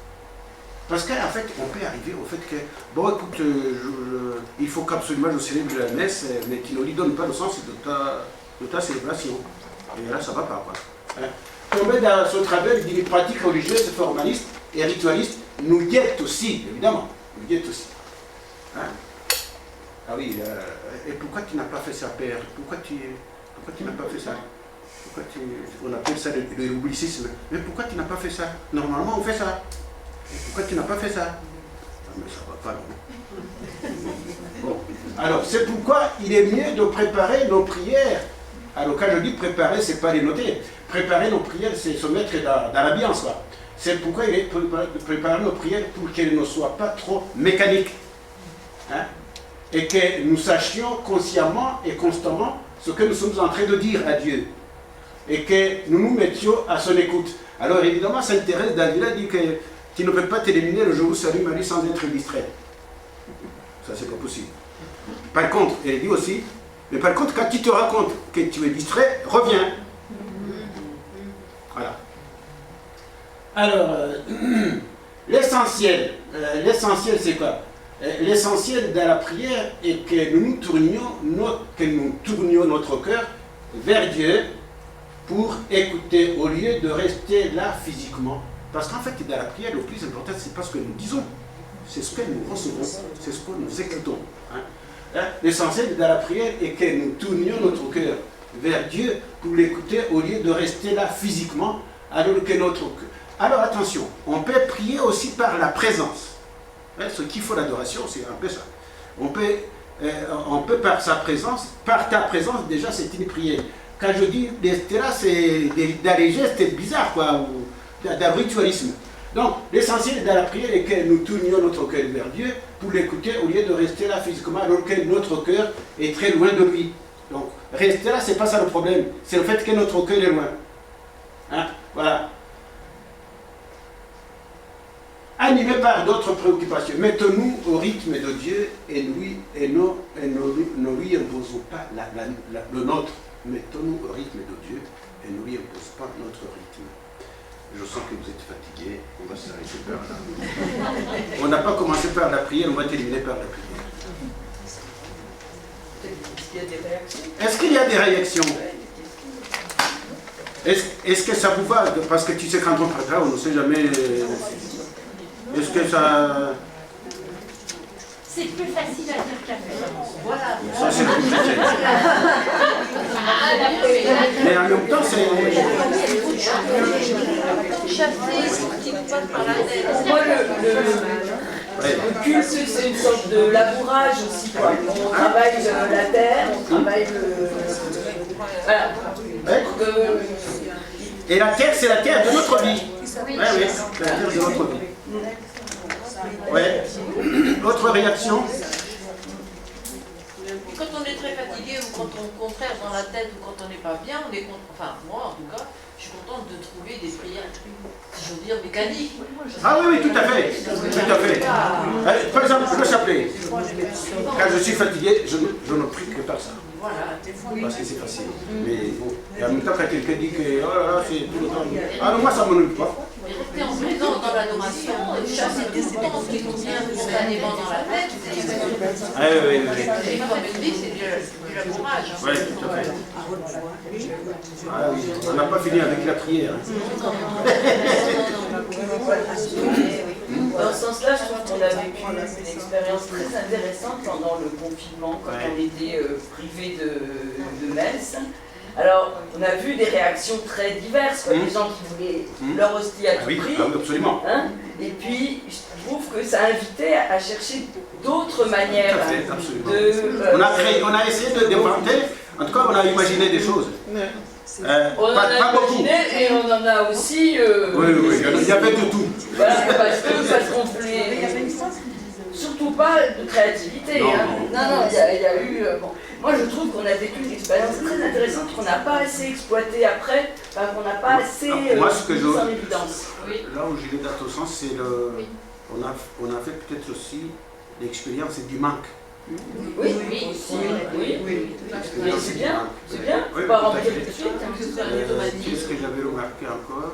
Parce qu'en fait, on peut arriver au fait que, bon écoute, il faut qu'absolument je célèbre la messe, mais qui ne lui donne pas le sens de ta célébration. Et là, ça ne va pas, quoi. Hein? Tomber dans ce travers d'une pratique religieuse, formaliste et ritualiste, nous guette aussi, évidemment. Nous guette aussi. Hein? Ah oui, et pourquoi tu n'as pas fait ça, Père? Pourquoi tu n'as pas fait ça? On appelle ça le rubricisme. Mais pourquoi tu n'as pas fait ça? Normalement, on fait ça. Pourquoi tu n'as pas fait ça? Ah, mais ça ne va pas, non. Bon. Alors, c'est pourquoi il est mieux de préparer nos prières. Alors, quand je dis préparer, ce n'est pas les noter. Préparer nos prières, c'est se mettre dans l'ambiance, quoi. C'est pourquoi il est de préparer nos prières pour qu'elles ne soient pas trop mécaniques. Hein? Et que nous sachions consciemment et constamment ce que nous sommes en train de dire à Dieu. Et que nous nous mettions à son écoute. Alors, évidemment, Sainte Thérèse d'Avila dit que tu ne peux pas t'éliminer le Je vous salue Marie sans être distrait. Ça, c'est pas possible. Par contre, elle dit aussi, mais par contre, quand tu te rends compte que tu es distrait, reviens. Voilà. Alors, l'essentiel, c'est quoi? L'essentiel de la prière est que nous tournions notre cœur vers Dieu pour écouter au lieu de rester là physiquement. Parce qu'en fait, dans la prière, le plus important, c'est pas ce que nous disons, c'est ce que nous recevons, c'est ce que nous écoutons. Hein? L'essentiel de la prière est que nous tournions notre cœur vers Dieu pour l'écouter au lieu de rester là physiquement, alors que notre cœur. Alors attention, on peut prier aussi par la présence. Hein, ce qui faut l'adoration, c'est un peu ça. On peut par sa présence, par ta présence, déjà c'est une prière. Quand je dis rester là, c'est dans les gestes bizarres, quoi. D'un ritualisme. Donc, l'essentiel de la prière est que nous tournions notre cœur vers Dieu pour l'écouter au lieu de rester là physiquement, alors que notre cœur est très loin de lui. Donc, rester là, c'est pas ça le problème. C'est le fait que notre cœur est loin. Hein? Voilà. Animés par d'autres préoccupations, mettons-nous au rythme de Dieu et ne lui imposons pas le nôtre. Mettons-nous au rythme de Dieu et ne lui imposons pas notre rythme. Je sens que vous êtes fatigués, on va s'arrêter par là. On n'a pas commencé par la prière, on va terminer par la prière. Est-ce qu'il y a des réactions? Est-ce que ça vous va? Parce que tu sais, quand on prépare, on ne sait jamais. Est-ce que ça. C'est plus facile à dire qu'à faire. Voilà. Ça, c'est plus facile. Mais en même temps, c'est. Moi, le culte, c'est une sorte de labourage aussi, quoi. On travaille la terre, on travaille le. Voilà. Et la terre, c'est la terre de notre vie. Oui. Oui, oui, c'est la terre de notre vie. Ouais. Autre réaction? Quand on est très fatigué ou quand on contraire dans la tête ou quand on n'est pas bien, on est enfin moi en tout cas, je suis contente de trouver des prières, si j'ose dire, mécaniques. Ah oui, oui, tout à fait. Tout à fait. Par exemple, le chapelet. Quand je suis fatigué, je ne prie que par ça. Parce que c'est facile. Mais bon, et en même temps, quand quelqu'un dit que oh là là, c'est tout le temps. Ah non, moi ça ne m'ennuie pas. Mais rester en présence dans l'adoration, chasser tout le temps ce qui nous vient spontanément dans la tête, Ah oui, oui, oui. c'est comme une vie, c'est du labourage. Oui, tout à fait. Ah oui, on n'a pas fini avec la prière. Dans ce sens-là, je trouve qu'on a vécu une expérience très intéressante pendant le confinement, quand on était privé de messe. Alors, on a vu des réactions très diverses, quoi, des gens qui voulaient leur hostie à tout Oui, prix. ah oui, absolument. Hein, et puis, je trouve que ça invitait à chercher d'autres manières Tout à fait, absolument. de... On a essayé de développer, en tout cas, on a imaginé des choses. On en a pas beaucoup. imaginé et on en a aussi... Oui, oui, il y avait de tout. Voilà, parce qu'on voulait... Surtout pas de créativité. Non, hein. non. Non, il y a eu... bon. Moi, je trouve qu'on a vécu une expérience très intéressante qu'on n'a pas assez exploitée après, enfin, qu'on n'a pas assez Moi, ce que mis je... en évidence. Là où j'ai dans ton sens, c'est le... On a fait peut-être aussi l'expérience du manque. Oui, oui, aussi, oui. Mais c'est bien, c'est bien. Oui, Faut pas tout à remplir fait. tout de suite. Qu'est-ce que j'avais remarqué encore?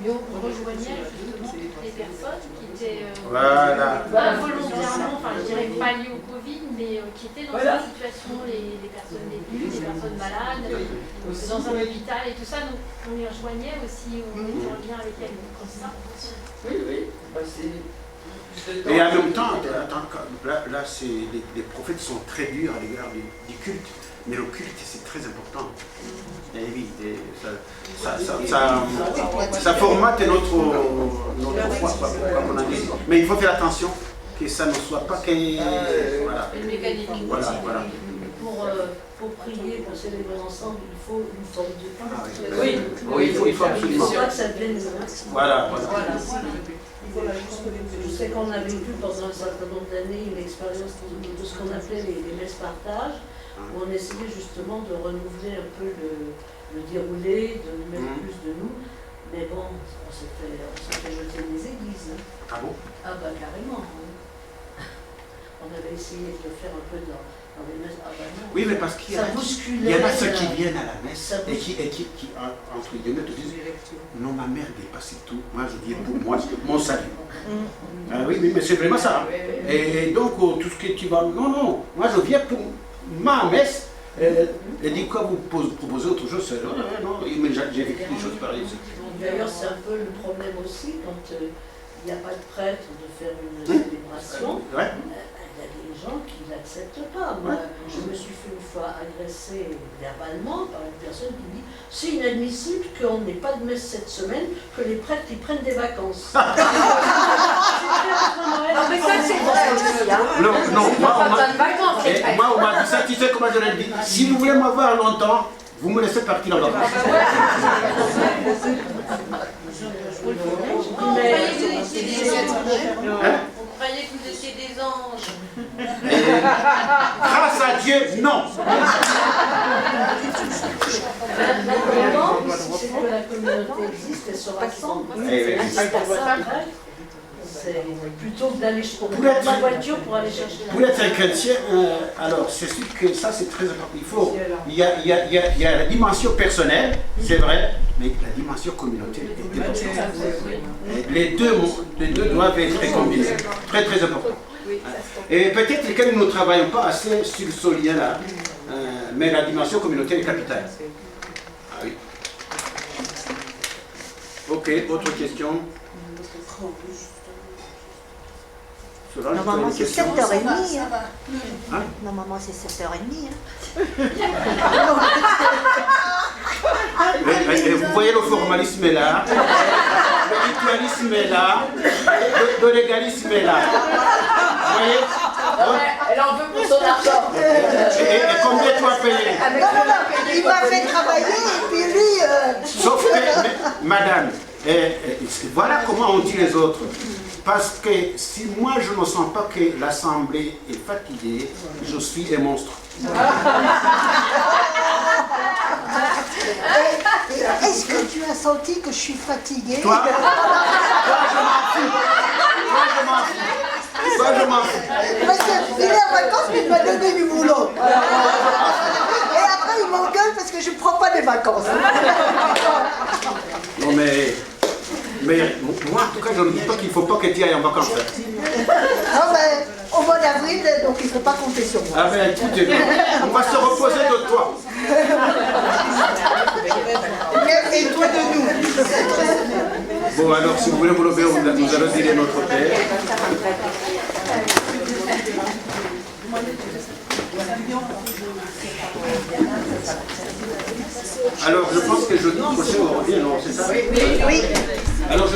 Mais on rejoignait justement toutes les personnes qui étaient Voilà. involontairement, enfin je dirais pas liées au Covid, mais qui étaient dans Voilà. cette situation, les personnes détenues, les personnes malades, dans un hôpital et tout ça, donc on les rejoignait aussi, on était en lien avec elles, comme ça. Oui, oui. Bah, c'est plus de temps. Et en même temps, là les prophètes sont très durs à l'égard du culte, mais le culte c'est très important. Et oui, et ça formate notre foi, comme on a dit. Mais il faut faire attention que ça ne soit pas que... Voilà. Une mécanique. Voilà, voilà. Pour prier, pour célébrer ensemble, il faut une forme de culte. Ah oui. Oui, Oui, il faut Il ne absolument. faut pas que ça devienne une masse. Voilà, voilà. Je sais qu'on a vécu pendant un certain nombre d'années une expérience de ce qu'on appelait les messes partage, où on essayait justement de renouveler un peu le déroulé, de mettre plus de nous. Mais bon, on s'est fait jeter des églises. Hein. Ah bon? Ah bah carrément. Hein. On avait essayé de le faire un peu dans les messes. Ah bah non. Oui, mais parce qu'il y Ça a... bousculait. Il y en a ceux qui viennent à la messe Ça et qui entre guillemets, te disent non, ma mère dépasse tout. Moi, je dis pour moi, mon salut. Ah oui, mais c'est vraiment ça. Et donc, tout ce que tu vas. Non, non, moi je viens pour ma messe. Et dit quoi vous proposez autre chose? Non, mais j'ai vécu des choses pareilles. D'ailleurs, c'est un peu le problème aussi quand il n'y a pas de prêtre de faire une célébration. Ouais. Il y a des gens qui ne l'acceptent pas. Moi, je me suis fait une fois agresser verbalement par une personne qui dit « C'est inadmissible qu'on n'ait pas de messe cette semaine, que les prêtres ils prennent des vacances. » Non, mais ça, c'est vrai aussi. Hein. Non, non, Pas besoin de vacances, les prêtres. moi, on m'a dit ça, tu sais comment je l'ai dit? Si vous voulez m'avoir longtemps, vous me laissez partir en vacances. On croyait que vous étiez des anges. Hein? On croyait que vous étiez des anges. Grâce à Dieu, non. L'important, c'est que la communauté existe, elle se rassemble. C'est plutôt que d'aller prendre ma voiture pour aller chercher la Pour être un chrétien, alors c'est sûr que ça c'est très important. Il y a la dimension personnelle, c'est vrai, mais la dimension communautaire est importante. Les deux doivent être combinés. Très très important. Et peut-être que nous ne travaillons pas assez sur ce lien-là, mais la dimension communautaire est capitale. Ah oui. Ok, autre question? Normalement, c'est 7h30. Hein? Normalement, c'est 7h30. Vous voyez, le formalisme est là, le ritualisme est là, le légalisme est là. Vous voyez? Elle en veut pour son argent. Et combien tu as payé? Il m'a fait travailler et puis lui... Sauf que, madame, voilà comment on dit les autres. Parce que si moi je ne sens pas que l'Assemblée est fatiguée, je suis un monstre. Est-ce que tu as senti que je suis fatiguée? Toi, je m'en fous. Toi, je m'en fous. Parce qu'il est en vacances, mais il m'a donné du boulot. Et après, il m'engueule parce que je ne prends pas des vacances. Non mais moi en tout cas je ne dis pas qu'il ne faut pas que tu ailles en vacances. Non, mais au mois d'avril, donc il ne faut pas compter sur moi. Ah ben écoute, on va se reposer de toi. Et toi de nous. Bon alors si vous voulez vous lever, nous allons dire notre Père. Alors je pense que jeudi prochain on revient, non, c'est ça? Oui. Alors,